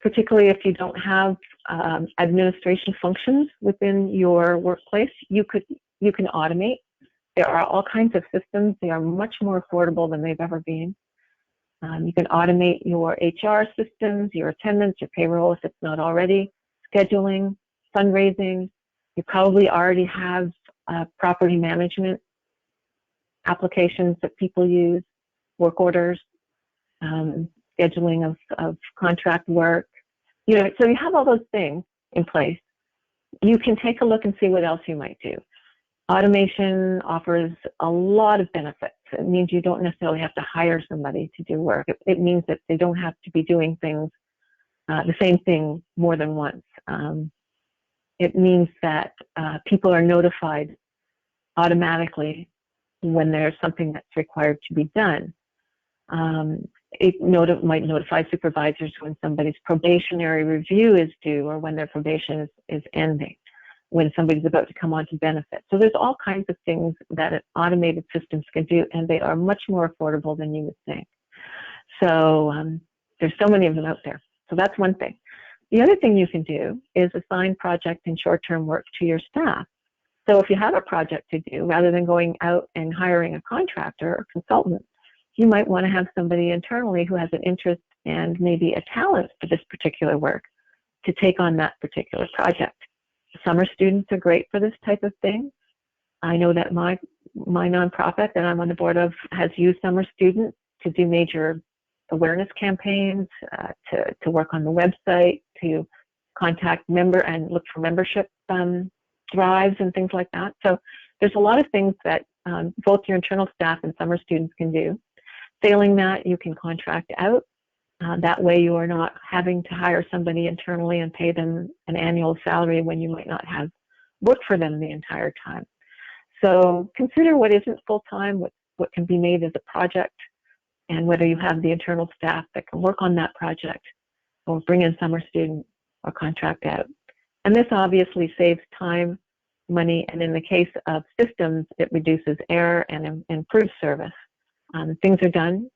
particularly if you don't have administration functions within your workplace, you can automate. There are all kinds of systems. They are much more affordable than they've ever been. You can automate your HR systems, your attendance, your payroll if it's not already, scheduling, fundraising. You probably already have property management applications that people use, work orders, scheduling of contract work. So you have all those things in place. You can take a look and see what else you might do. Automation offers a lot of benefits. It means you don't necessarily have to hire somebody to do work. It means that they don't have to be doing things, the same thing more than once. It means that people are notified automatically when there's something that's required to be done. It might notify supervisors when somebody's probationary review is due or when their probation is ending, when somebody's about to come on to benefit. So there's all kinds of things that automated systems can do, and they are much more affordable than you would think. So there's so many of them out there. So that's one thing. The other thing you can do is assign project and short-term work to your staff. So if you have a project to do, rather than going out and hiring a contractor or consultant, you might want to have somebody internally who has an interest and maybe a talent for this particular work to take on that particular project. Summer students are great for this type of thing. I know that my nonprofit that I'm on the board of has used summer students to do major awareness campaigns, to work on the website, to contact and look for membership drives and things like that. So there's a lot of things that both your internal staff and summer students can do. Failing that, you can contract out. That way you are not having to hire somebody internally and pay them an annual salary when you might not have worked for them the entire time. So consider what isn't full-time, what can be made as a project, and whether you have the internal staff that can work on that project, or bring in summer students, or contract out. And this obviously saves time, money, and in the case of systems, it reduces error and improves service. Things are done,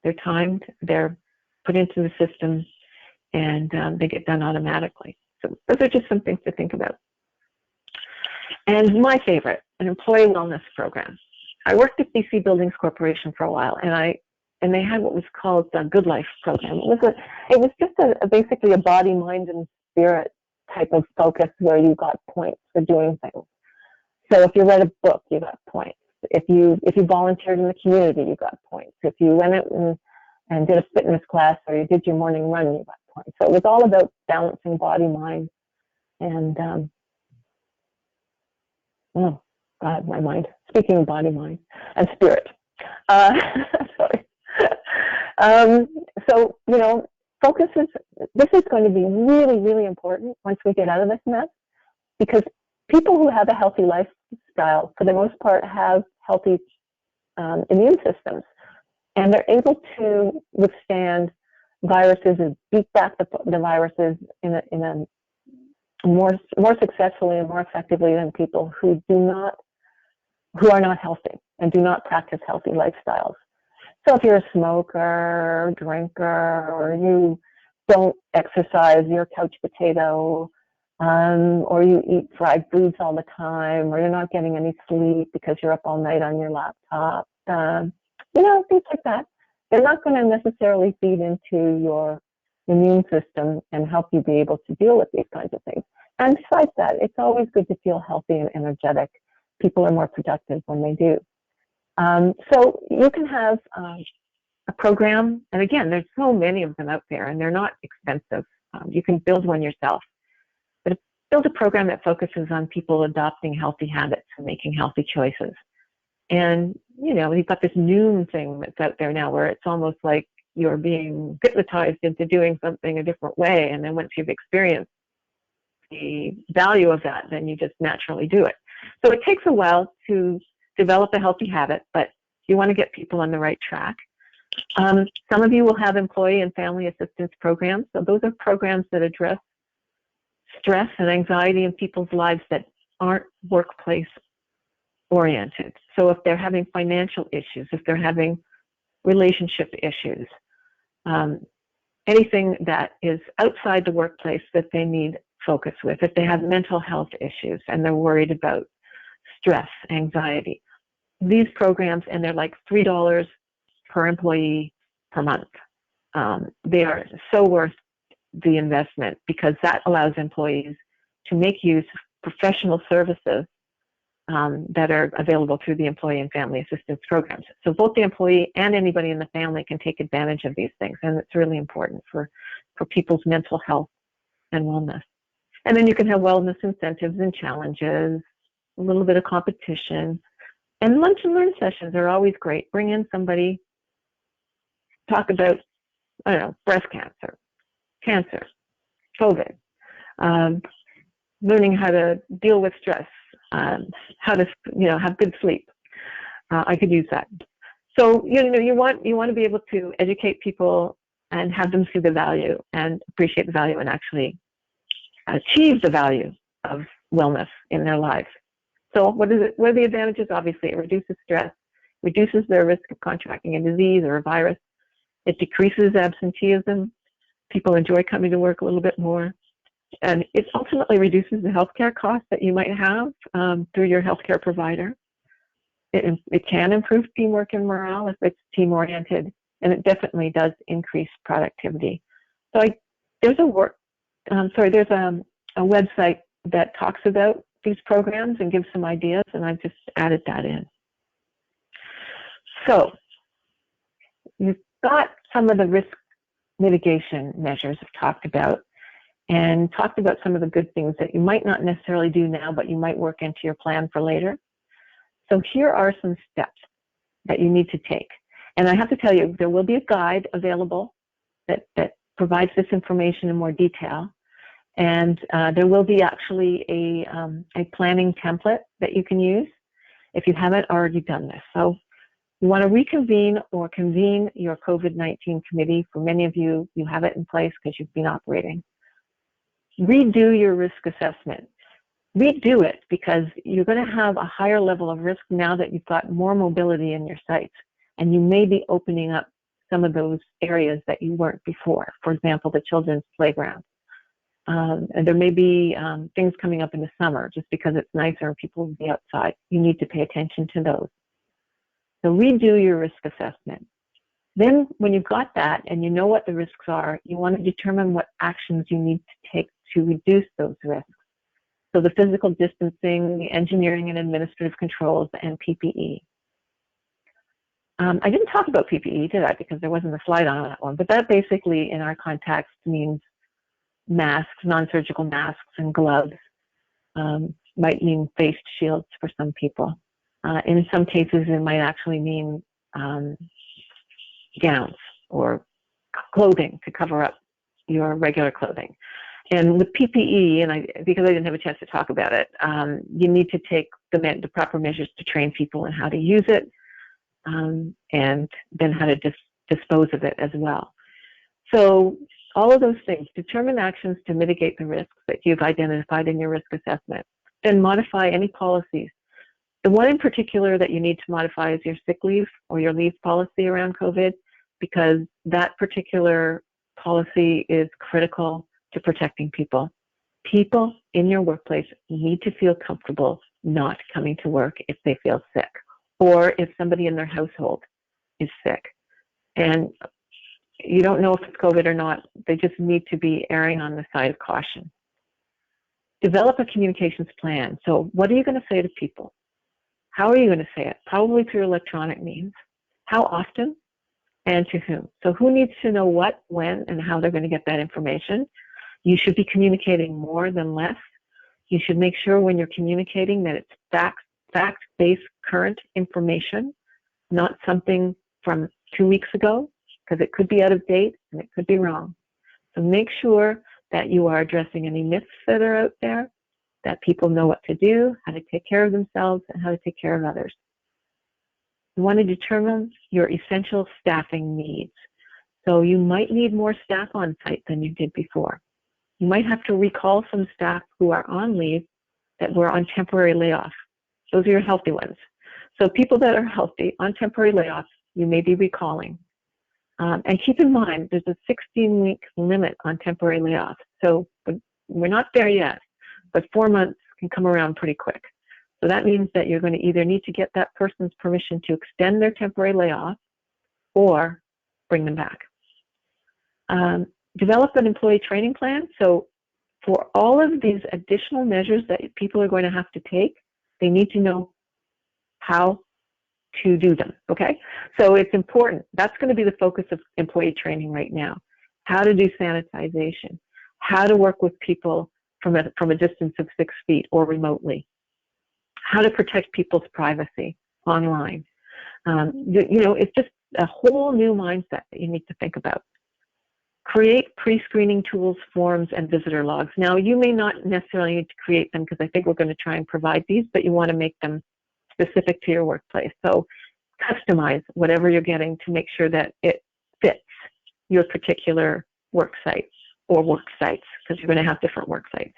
they're timed, they're put into the system, and they get done automatically. So those are just some things to think about. And my favorite, an employee wellness program. I worked at BC Buildings Corporation for a while, and they had what was called the Good Life program. It was just basically a body, mind, and spirit type of focus where you got points for doing things. So if you read a book, you got points. If you volunteered in the community, you got points. If you went out and did a fitness class, or you did your morning run, you got points. So it was all about balancing body, mind, and oh God, my mind. Speaking of body, mind, and spirit. Sorry. So, you know, this is going to be really, really important once we get out of this mess, because people who have a healthy lifestyle, for the most part, have healthy immune systems, and they're able to withstand viruses and beat back the viruses in a more successfully and more effectively than people who are not healthy and do not practice healthy lifestyles. So if you're a smoker, drinker, or you don't exercise, you're a couch potato, or you eat fried foods all the time, or you're not getting any sleep because you're up all night on your laptop, you know, things like that. They're not going to necessarily feed into your immune system and help you be able to deal with these kinds of things. And besides that, it's always good to feel healthy and energetic. People are more productive when they do. So you can have a program, and again, there's so many of them out there, and they're not expensive. You can build one yourself, but build a program that focuses on people adopting healthy habits and making healthy choices. And, you know, you've got this Noom thing that's out there now where it's almost like you're being hypnotized into doing something a different way, and then once you've experienced the value of that, then you just naturally do it. So it takes a while to develop a healthy habit, but you want to get people on the right track. Some of you will have employee and family assistance programs. So those are programs that address stress and anxiety in people's lives that aren't workplace oriented. So if they're having financial issues, if they're having relationship issues, anything that is outside the workplace that they need focus with, if they have mental health issues and they're worried about stress, anxiety, these programs, and they're like $3 per employee per month. They are so worth the investment, because that allows employees to make use of professional services that are available through the employee and family assistance programs. So both the employee and anybody in the family can take advantage of these things, and it's really important for people's mental health and wellness. And then you can have wellness incentives and challenges, a little bit of competition. And lunch and learn sessions are always great. Bring in somebody, talk about, I don't know, breast cancer, COVID, learning how to deal with stress, how to, you know, have good sleep. I could use that. So, you know, you want to be able to educate people and have them see the value and appreciate the value and actually achieve the value of wellness in their lives. So what are the advantages? Obviously, it reduces stress, reduces their risk of contracting a disease or a virus. It decreases absenteeism. People enjoy coming to work a little bit more. And it ultimately reduces the healthcare costs that you might have through your healthcare provider. It can improve teamwork and morale if it's team-oriented, and it definitely does increase productivity. So there's a website that talks about these programs and gives some ideas, and I've just added that in. So you've got some of the risk mitigation measures I've talked about, and talked about some of the good things that you might not necessarily do now, but you might work into your plan for later. So here are some steps that you need to take. And I have to tell you, there will be a guide available that provides this information in more detail. And there will be actually a planning template that you can use if you haven't already done this. So you want to reconvene or convene your COVID-19 committee. For many of you, you have it in place because you've been operating. Redo your risk assessment. Redo it because you're going to have a higher level of risk now that you've got more mobility in your sites. And you may be opening up some of those areas that you weren't before. For example, the children's playground. And there may be things coming up in the summer just because it's nicer and people will be outside. You need to pay attention to those. So redo your risk assessment. Then when you've got that and you know what the risks are, you want to determine what actions you need to take to reduce those risks. So the physical distancing, the engineering and administrative controls, and PPE. I didn't talk about PPE, did I? Because there wasn't a slide on that one. But that basically, in our context, means masks, non-surgical masks, and gloves. Might mean face shields for some people. In some cases, it might actually mean gowns or clothing to cover up your regular clothing. And with PPE, and because I didn't have a chance to talk about it, you need to take the proper measures to train people on how to use it, and then how to dispose of it as well. So all of those things, determine actions to mitigate the risks that you've identified in your risk assessment. Then modify any policies. The one in particular that you need to modify is your sick leave or your leave policy around COVID, because that particular policy is critical to protecting people. People in your workplace need to feel comfortable not coming to work if they feel sick, or if somebody in their household is sick. And you don't know if it's COVID or not. They just need to be erring on the side of caution. Develop a communications plan. So what are you going to say to people? How are you going to say it? Probably through electronic means. How often and to whom? So who needs to know what, when, and how they're going to get that information? You should be communicating more than less. You should make sure when you're communicating that it's fact-based current information, not something from 2 weeks ago, because it could be out of date and it could be wrong. So make sure that you are addressing any myths that are out there, that people know what to do, how to take care of themselves, and how to take care of others. You want to determine your essential staffing needs. So you might need more staff on site than you did before. You might have to recall some staff who are on leave that were on temporary layoff. Those are your healthy ones. So people that are healthy on temporary layoff, you may be recalling. And keep in mind, there's a 16-week limit on temporary layoff. So we're not there yet, but 4 months can come around pretty quick. So that means that you're going to either need to get that person's permission to extend their temporary layoff or bring them back. Develop an employee training plan. So for all of these additional measures that people are going to have to take, they need to know how to do them, okay? So it's important. That's going to be the focus of employee training right now. How to do sanitization, how to work with people from a distance of 6 feet or remotely, how to protect people's privacy online. It's just a whole new mindset that you need to think about. Create pre-screening tools, forms, and visitor logs. Now, you may not necessarily need to create them because I think we're going to try and provide these, but you want to make them specific to your workplace. So customize whatever you're getting to make sure that it fits your particular work sites or work sites, because you're going to have different work sites.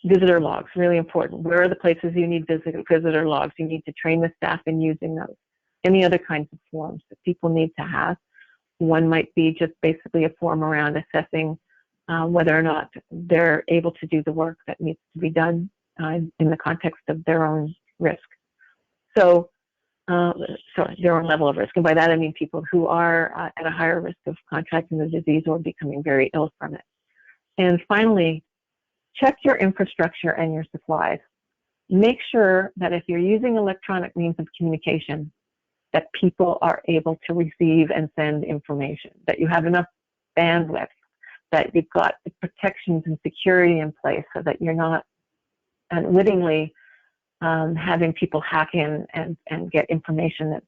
Visitor logs, really important. Where are the places you need visitor logs? You need to train the staff in using those. Any other kinds of forms that people need to have. One might be just basically a form around assessing whether or not they're able to do the work that needs to be done in the context of their own risk. So, their own level of risk. And by that, I mean people who are at a higher risk of contracting the disease or becoming very ill from it. And finally, check your infrastructure and your supplies. Make sure that if you're using electronic means of communication, that people are able to receive and send information, that you have enough bandwidth, that you've got the protections and security in place so that you're not unwittingly having people hack in and get information that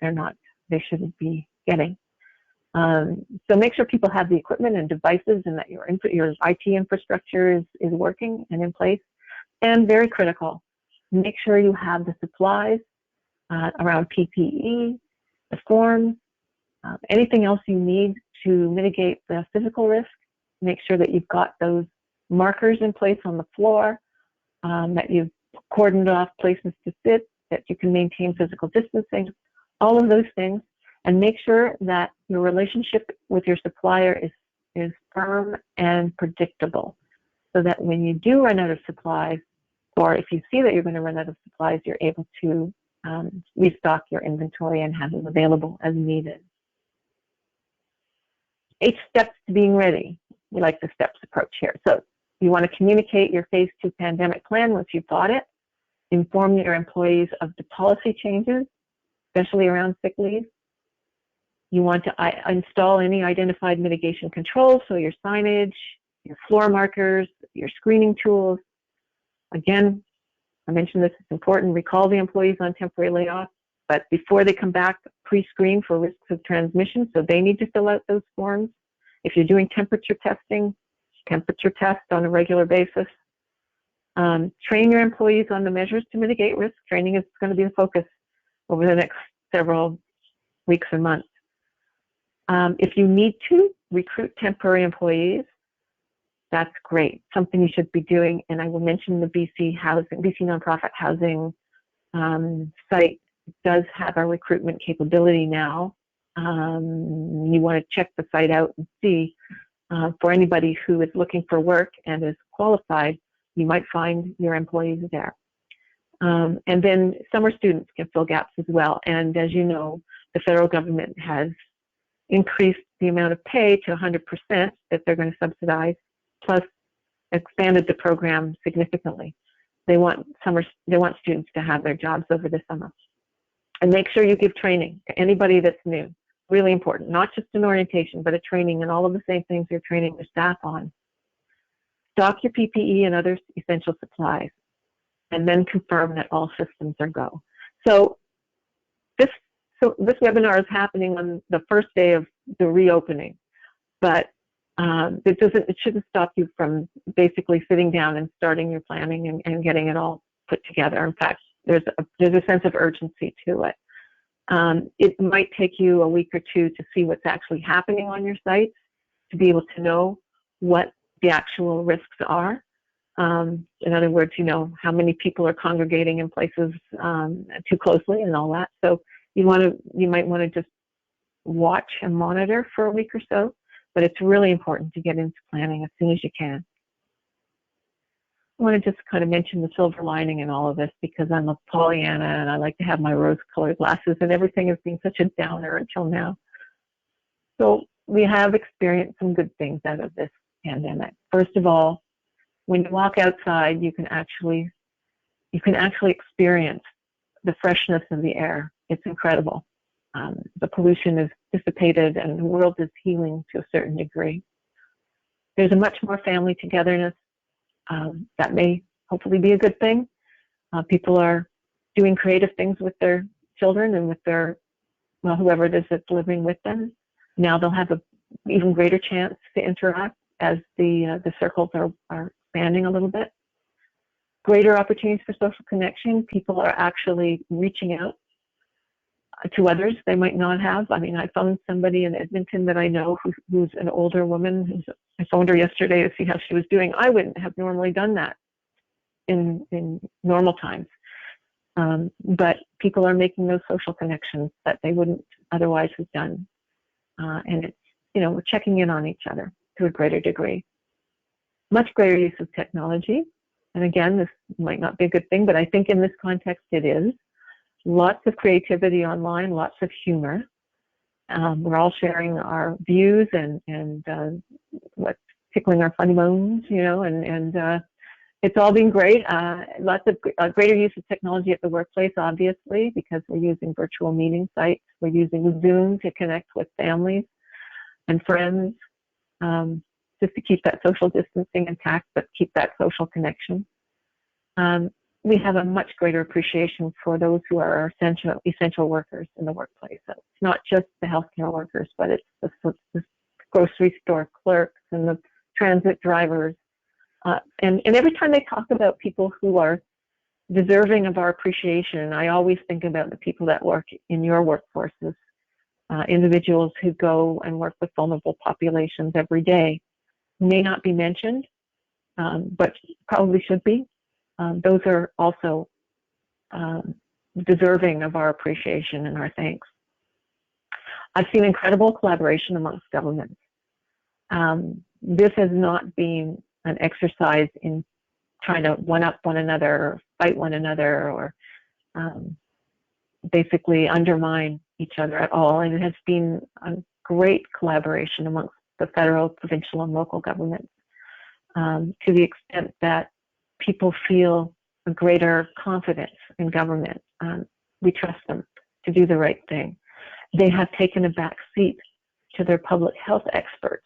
they shouldn't be getting. So make sure people have the equipment and devices and that your IT infrastructure is working and in place. And very critical, make sure you have the supplies around PPE, the forms, anything else you need to mitigate the physical risk. Make sure that you've got those markers in place on the floor, that you've cordoned off places to sit, that you can maintain physical distancing, all of those things. And make sure that your relationship with your supplier is firm and predictable, so that when you do run out of supplies, or if you see that you're going to run out of supplies, you're able to restock your inventory and have them available as needed. 8 steps to being ready. We like the steps approach here. So you want to communicate your phase 2 pandemic plan once you've got it. Inform your employees of the policy changes, especially around sick leave. You want to install any identified mitigation controls, so your signage, your floor markers, your screening tools. Again, I mentioned this is important. Recall the employees on temporary layoff, but before they come back, pre-screen for risks of transmission, so they need to fill out those forms. If you're doing temperature testing, temperature test on a regular basis. Train your employees on the measures to mitigate risk. Training is going to be the focus over the next several weeks and months. If you need to recruit temporary employees, that's great. Something you should be doing. And I will mention the BC nonprofit housing site does have a recruitment capability now. You want to check the site out and see for anybody who is looking for work and is qualified, you might find your employees there. And then summer students can fill gaps as well. And as you know, the federal government has increased the amount of pay to 100% that they're going to subsidize, plus expanded the program significantly. They want students to have their jobs over the summer. And make sure you give training to anybody that's new. Really important, not just an orientation, but a training and all of the same things you're training your staff on. Stock your PPE and other essential supplies, and then confirm that all systems are go. So this webinar is happening on the first day of the reopening, but it shouldn't stop you from basically sitting down and starting your planning and getting it all put together. In fact, there's a sense of urgency to it. It might take you a week or two to see what's actually happening on your site, to be able to know what the actual risks are. In other words, you know, how many people are congregating in places too closely and all that. So you might want to just watch and monitor for a week or so, but it's really important to get into planning as soon as you can. I want to just kind of mention the silver lining in all of this, because I'm a Pollyanna and I like to have my rose-colored glasses, and everything has been such a downer until now. So we have experienced some good things out of this pandemic. First of all, when you walk outside, you can actually experience the freshness of the air. It's incredible. The pollution is dissipated and the world is healing to a certain degree. There's a much more family togetherness. That may hopefully be a good thing. People are doing creative things with their children and with whoever it is that's living with them. Now they'll have an even greater chance to interact as the circles are expanding a little bit. Greater opportunities for social connection. People are actually reaching out to others they might not have. I mean, I phoned somebody in Edmonton that I know who's an older woman. I phoned her yesterday to see how she was doing. I wouldn't have normally done that in normal times. But people are making those social connections that they wouldn't otherwise have done. And it's, you know, we're checking in on each other to a greater degree. Much greater use of technology. And again, this might not be a good thing, but I think in this context it is. Lots of creativity online, lots of humor. We're all sharing our views and what's tickling our funny bones, you know, and it's all been great. Lots of greater use of technology at the workplace, obviously, because we're using virtual meeting sites. We're using Zoom to connect with families and friends, just to keep that social distancing intact, but keep that social connection. we have a much greater appreciation for those who are essential workers in the workplace. So it's not just the healthcare workers, but it's the grocery store clerks and the transit drivers. And every time they talk about people who are deserving of our appreciation, I always think about the people that work in your workforces, individuals who go and work with vulnerable populations every day, may not be mentioned, but probably should be. Those are also deserving of our appreciation and our thanks. I've seen incredible collaboration amongst governments. This has not been an exercise in trying to one-up one another or fight one another or basically undermine each other at all. And it has been a great collaboration amongst the federal, provincial, and local governments to the extent that people feel a greater confidence in government. We trust them to do the right thing. They have taken a back seat to their public health experts.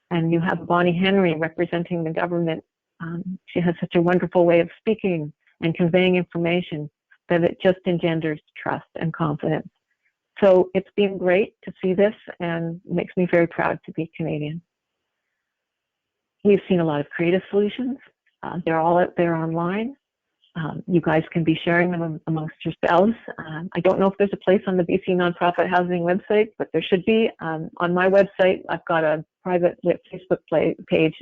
And you have Bonnie Henry representing the government. She has such a wonderful way of speaking and conveying information that it just engenders trust and confidence. So it's been great to see this and makes me very proud to be Canadian. We've seen a lot of creative solutions. They're all out there online. You guys can be sharing them amongst yourselves. I don't know if there's a place on the BC Nonprofit Housing website, but there should be. On my website, I've got a private Facebook page.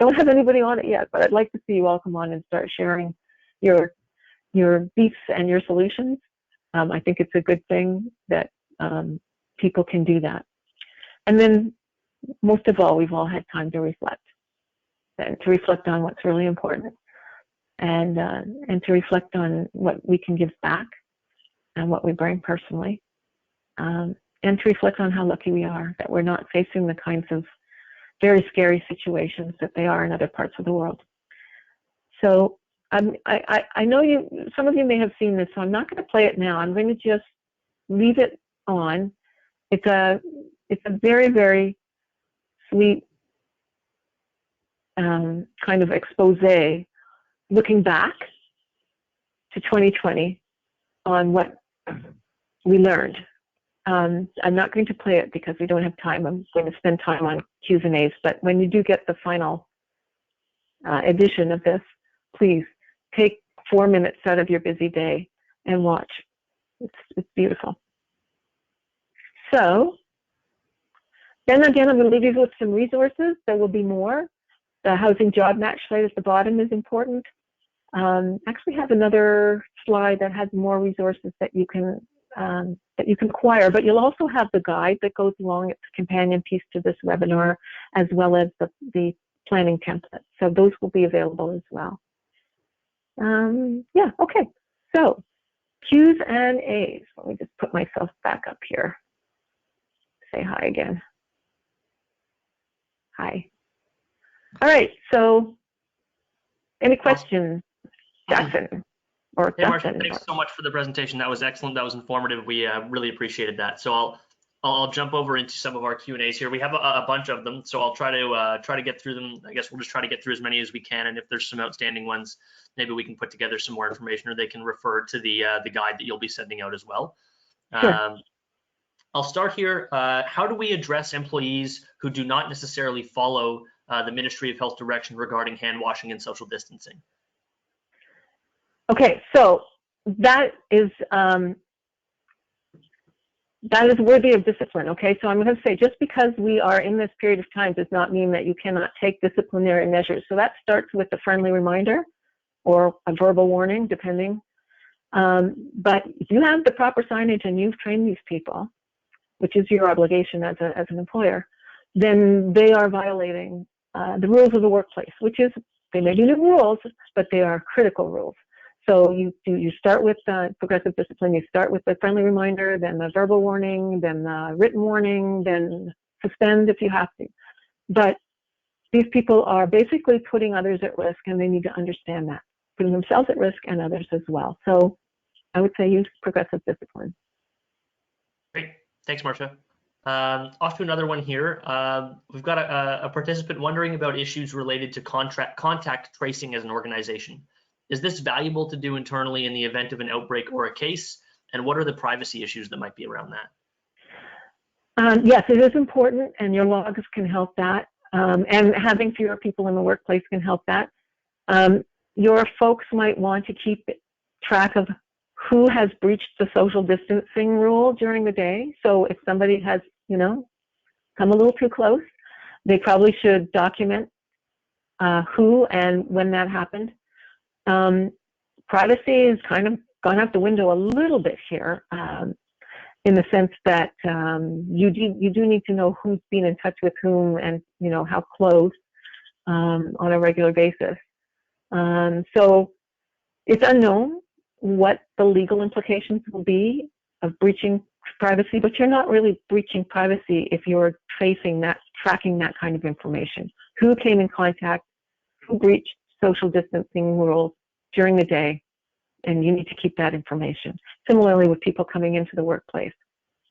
Don't have anybody on it yet, but I'd like to see you all come on and start sharing your beats and your solutions. I think it's a good thing that people can do that. And then, most of all, we've all had time to reflect, and to reflect on what's really important, and to reflect on what we can give back and what we bring personally, and to reflect on how lucky we are that we're not facing the kinds of very scary situations that they are in other parts of the world. So I know some of you may have seen this, so I'm not going to play it now. I'm going to just leave it on. It's a very, very sweet kind of expose looking back to 2020 on what we learned. I'm not going to play it because we don't have time. I'm going to spend time on Q's and A's, but when you do get the final edition of this, please take 4 minutes out of your busy day and watch. It's beautiful. So then again, I'm going to leave you with some resources. There will be more. The housing job match site at the bottom is important. Actually have another slide that has more resources that you can acquire, but you'll also have the guide that goes along. It's a companion piece to this webinar, as well as the planning template. So those will be available as well. Yeah, okay. So Q's and A's. Let me just put myself back up here. Say hi again. Hi. All right, so any questions, Jackson? Or hey, Marsha, thanks so much for the presentation. That was excellent. That was informative. We really appreciated that. So I'll jump over into some of our Q&As here. We have a bunch of them, so I'll try to get through them. I guess we'll just try to get through as many as we can, and if there's some outstanding ones, maybe we can put together some more information, or they can refer to the guide that you'll be sending out as well. Sure. I'll start here. How do we address employees who do not necessarily follow the Ministry of Health direction regarding hand washing and social distancing? Okay, so that is worthy of discipline. Okay, so I'm going to say just because we are in this period of time does not mean that you cannot take disciplinary measures. So that starts with a friendly reminder or a verbal warning, depending. But if you have the proper signage and you've trained these people, which is your obligation as an employer, then they are violating the rules of the workplace, which is, they may be new rules, but they are critical rules. So you start with progressive discipline. You start with the friendly reminder, then the verbal warning, then the written warning, then suspend if you have to. But these people are basically putting others at risk, and they need to understand that, putting themselves at risk and others as well. So I would say use progressive discipline. Great, thanks, Marsha. Off to another one here. We've got a participant wondering about issues related to contact tracing as an organization. Is this valuable to do internally in the event of an outbreak or a case? And what are the privacy issues that might be around that? Yes, it is important, and your logs can help that. And having fewer people in the workplace can help that. Your folks might want to keep track of who has breached the social distancing rule during the day. So if somebody has, come a little too close, they probably should document who and when that happened. Privacy is kind of gone out the window a little bit here, in the sense that you do need to know who's been in touch with whom and how close on a regular basis. So it's unknown what the legal implications will be of breaching privacy, but you're not really breaching privacy if you're tracking that kind of information. Who came in contact, who breached social distancing rules during the day, and you need to keep that information. Similarly, with people coming into the workplace,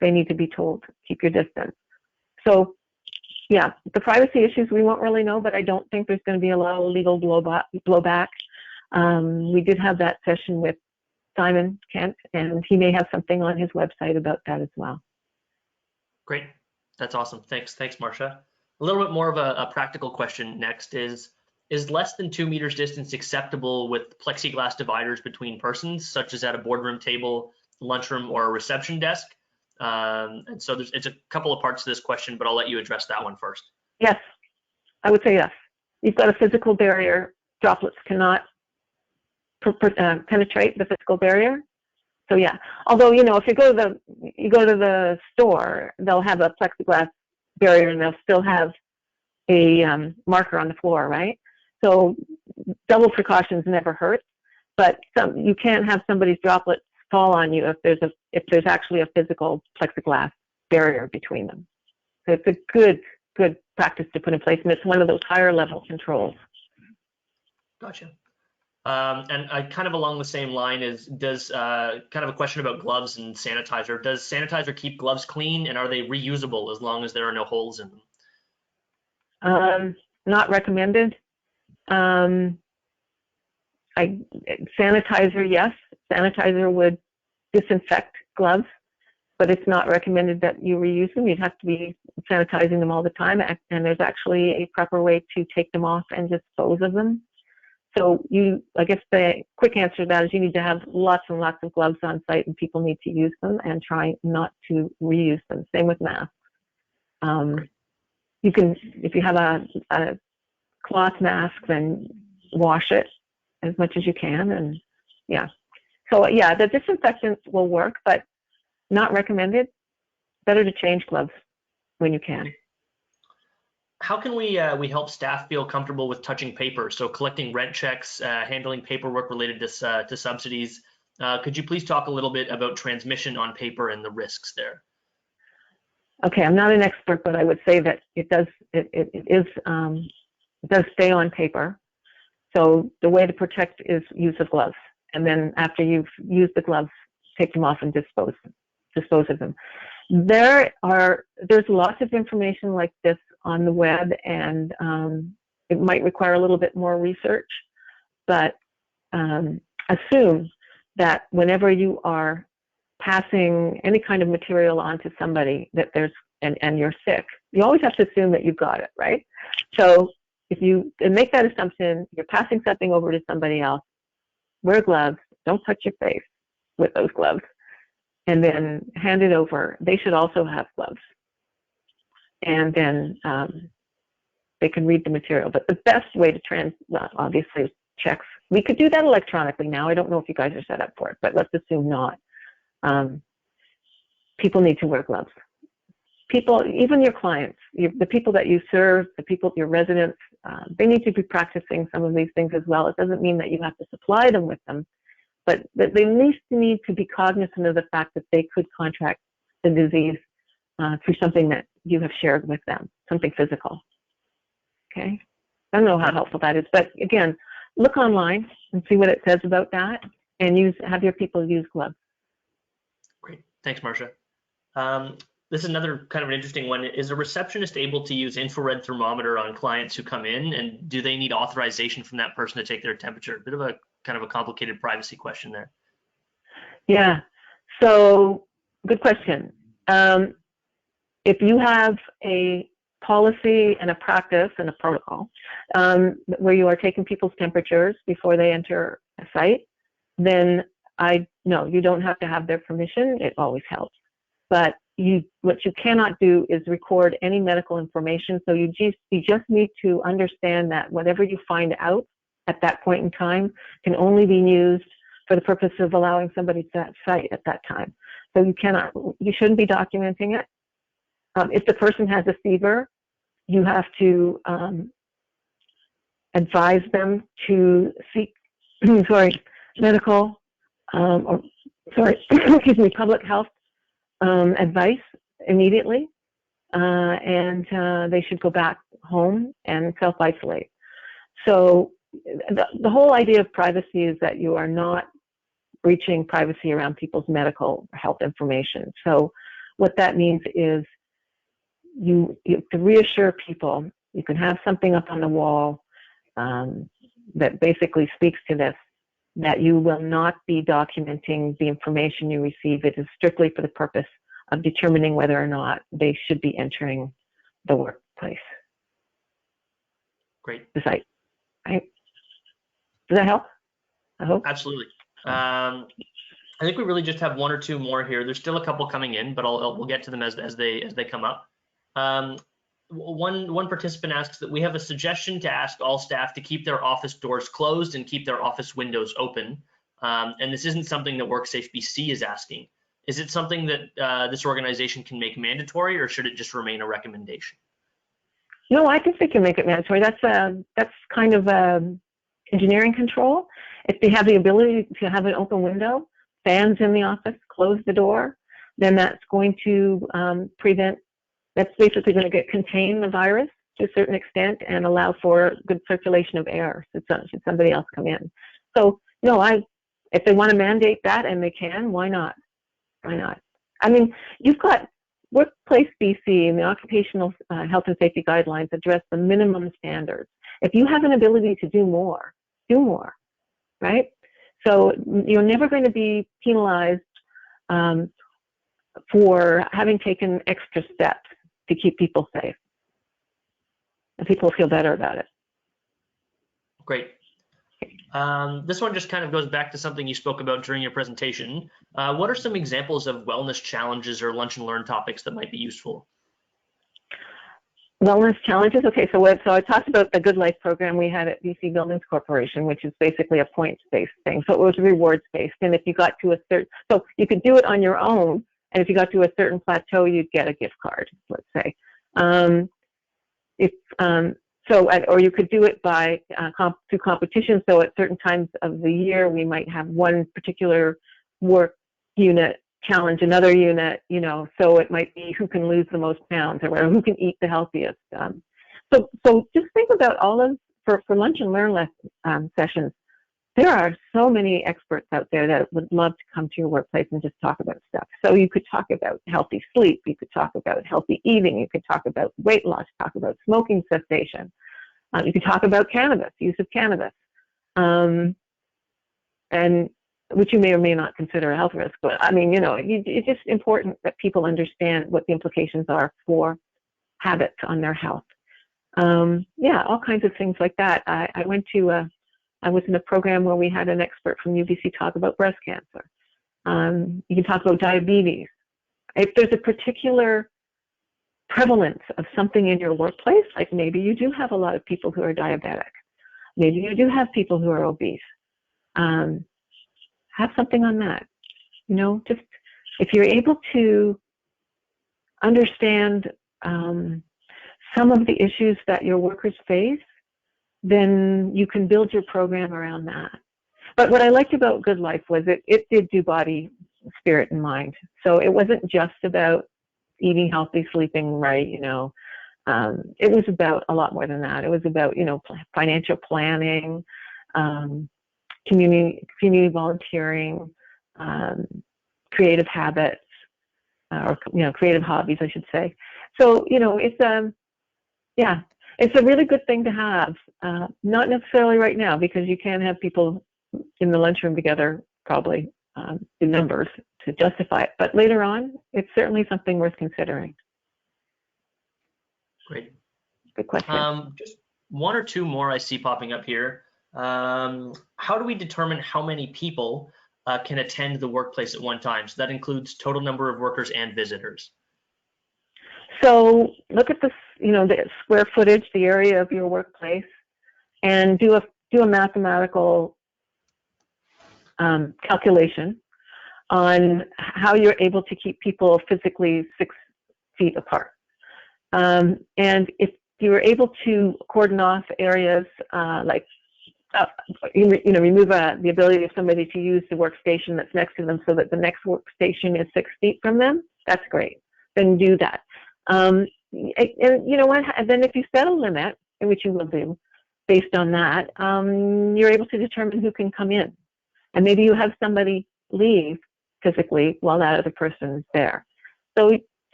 they need to be told, keep your distance. So yeah, the privacy issues we won't really know, but I don't think there's going to be a lot of legal blowback. We did have that session with Simon Kent, and he may have something on his website about that as well. Great, that's awesome. Thanks, Marsha. A little bit more of a practical question next is less than 2 meters distance acceptable with plexiglass dividers between persons, such as at a boardroom table, lunchroom, or a reception desk? And so it's a couple of parts to this question, but I'll let you address that one first. Yes, I would say yes. You've got a physical barrier. Droplets cannot penetrate the physical barrier. So yeah, although if you go to the store, they'll have a plexiglass barrier and they'll still have a marker on the floor, right? So double precautions never hurt, but you can't have somebody's droplets fall on you if there's actually a physical plexiglass barrier between them. So it's a good practice to put in place, and it's one of those higher level controls. Gotcha. And I kind of along the same line does kind of a question about gloves and sanitizer. Does sanitizer keep gloves clean, and are they reusable as long as there are no holes in them? Not recommended. Sanitizer, yes. Sanitizer would disinfect gloves, but it's not recommended that you reuse them. You'd have to be sanitizing them all the time, and there's actually a proper way to take them off and dispose of them. So I guess the quick answer to that is you need to have lots and lots of gloves on site, and people need to use them and try not to reuse them. Same with masks. You can, if you have a cloth mask, then wash it as much as you can, and yeah. So yeah, the disinfectants will work, but not recommended. Better to change gloves when you can. How can we help staff feel comfortable with touching paper? So collecting rent checks, handling paperwork related to subsidies. Could you please talk a little bit about transmission on paper and the risks there? Okay, I'm not an expert, but I would say that it does stay on paper. So the way to protect is use of gloves, and then after you've used the gloves, take them off and dispose of them. There's lots of information like this on the web, and it might require a little bit more research, but assume that whenever you are passing any kind of material on to somebody that and you're sick, you always have to assume that you've got it, right? So if you make that assumption, you're passing something over to somebody else, wear gloves, don't touch your face with those gloves, and then hand it over. They should also have gloves. And then they can read the material. But the best way to obviously is checks. We could do that electronically now. I don't know if you guys are set up for it, but let's assume not. People need to wear gloves. People, even your clients, the people that you serve, your residents, they need to be practicing some of these things as well. It doesn't mean that you have to supply them with them, but they at least need to be cognizant of the fact that they could contract the disease through something that you have shared with them, something physical. Okay? I don't know how helpful that is, but again, look online and see what it says about that, and have your people use gloves. Great. Thanks, Marsha. This is another kind of an interesting one. Is a receptionist able to use infrared thermometer on clients who come in, and do they need authorization from that person to take their temperature? A bit of a kind of a complicated privacy question there. Yeah, so good question. If you have a policy and a practice and a protocol where you are taking people's temperatures before they enter a site, then no, you don't have to have their permission. It always helps. But what you cannot do is record any medical information. So you just need to understand that whatever you find out at that point in time can only be used for the purpose of allowing somebody to that site at that time. So you shouldn't be documenting it. If the person has a fever, you have to advise them to seek, medical, excuse me, public health advice immediately, and they should go back home and self-isolate. So the whole idea of privacy is that you are not breaching privacy around people's medical health information. So what that means is you have to reassure people. You can have something up on the wall that basically speaks to this, that you will not be documenting the information you receive. It is strictly for the purpose of determining whether or not they should be entering the workplace. Great. The site, right? Does that help? I hope. Absolutely. I think we really just have one or two more here. There's still a couple coming in, but we'll get to them as they come up. One participant asks that we have a suggestion to ask all staff to keep their office doors closed and keep their office windows open. And this isn't something that WorkSafe BC is asking. Is it something that this organization can make mandatory, or should it just remain a recommendation? No, I think they can make it mandatory. That's kind of engineering control. If they have the ability to have an open window, fans in the office, close the door, then that's going to that's basically going to contain the virus to a certain extent and allow for good circulation of air should somebody else come in. So, no, if they want to mandate that, and they can, why not? Why not? I mean, you've got Workplace BC and the occupational health and safety guidelines address the minimum standards. If you have an ability to do more, right? So you're never going to be penalized for having taken extra steps to keep people safe, and people feel better about it. Great. This one just kind of goes back to something you spoke about during your presentation. What are some examples of wellness challenges or lunch and learn topics that might be useful? Wellness challenges. Okay, so I talked about the Good Life program we had at BC Buildings Corporation, which is basically a points-based thing. So it was rewards-based, and if you got to a certain, so you could do it on your own, and if you got to a certain plateau, you'd get a gift card, let's say. Or you could do it by through competition. So at certain times of the year, we might have one particular work unit challenge another unit, so it might be who can lose the most pounds or who can eat the healthiest. So just think about for lunch and learn sessions. There are so many experts out there that would love to come to your workplace and just talk about stuff. So you could talk about healthy sleep, you could talk about healthy eating, you could talk about weight loss, talk about smoking cessation. You could talk about cannabis, use of cannabis, and which you may or may not consider a health risk. But I mean, it's just important that people understand what the implications are for habits on their health. Yeah, all kinds of things like that. I was in a program where we had an expert from UBC talk about breast cancer. You can talk about diabetes. If there's a particular prevalence of something in your workplace, like maybe you do have a lot of people who are diabetic, maybe you do have people who are obese, have something on that. Just if you're able to understand some of the issues that your workers face, then you can build your program around that. But what I liked about Good Life was it did do body, spirit, and mind. So it wasn't just about eating healthy, sleeping right, it was about a lot more than that. It was about, financial planning, community volunteering, creative habits, or, creative hobbies, I should say. So, it's a really good thing to have. Not necessarily right now, because you can have people in the lunchroom together, probably in numbers to justify it. But later on, it's certainly something worth considering. Great. Good question. Just one or two more I see popping up here. How do we determine how many people can attend the workplace at one time? So that includes total number of workers and visitors. So look at this, the square footage, the area of your workplace, and do a mathematical calculation on how you're able to keep people physically 6 feet apart. And if you were able to cordon off areas like, remove the ability of somebody to use the workstation that's next to them so that the next workstation is 6 feet from them, that's great. Then do that. And you know what? And then if you set a limit, which you will do, based on that, you're able to determine who can come in. And maybe you have somebody leave physically while that other person is there. So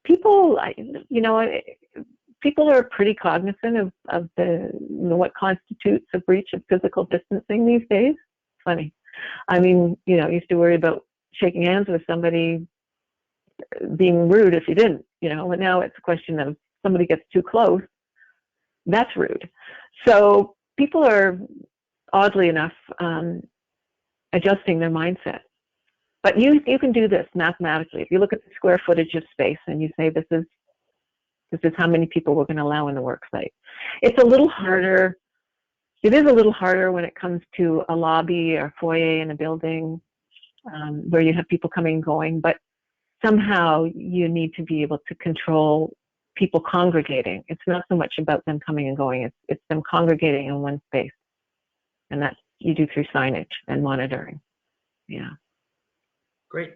people, people are pretty cognizant of the, what constitutes a breach of physical distancing these days. Funny. I mean, I used to worry about shaking hands with somebody being rude if you didn't, and now it's a question of somebody gets too close, that's rude. So people are, oddly enough, adjusting their mindset. But you can do this mathematically. If you look at the square footage of space and you say this is how many people we're going to allow in the work site. It's a little harder. It is a little harder when it comes to a lobby or foyer in a building where you have people coming and going, but somehow you need to be able to control people congregating. It's not so much about them coming and going, it's them congregating in one space. And that you do through signage and monitoring. Yeah. Great.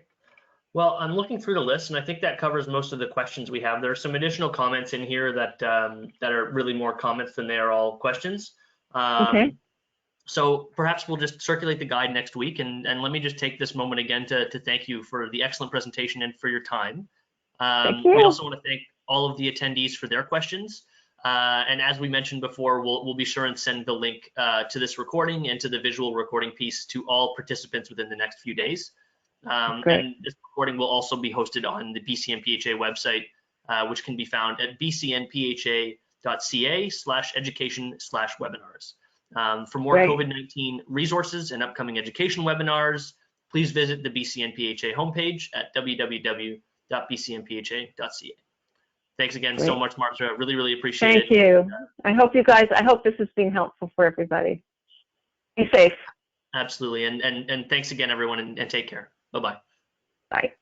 Well, I'm looking through the list, and I think that covers most of the questions we have. There are some additional comments in here that are really more comments than they are all questions. Okay. So perhaps we'll just circulate the guide next week, and let me just take this moment again to thank you for the excellent presentation and for your time. Thank you. We also want to thank all of the attendees for their questions. And as we mentioned before, we'll be sure and send the link to this recording and to the visual recording piece to all participants within the next few days. And this recording will also be hosted on the BCNPHA website, which can be found at bcnpha.ca/education/webinars. For more COVID-19 resources and upcoming education webinars, please visit the BCNPHA homepage at www.bcnpha.ca. Thanks again so much, Marsha. Really, really appreciate it. Thank you. I hope this has been helpful for everybody. Be safe. Absolutely. And thanks again, everyone, and take care. Bye-bye. Bye.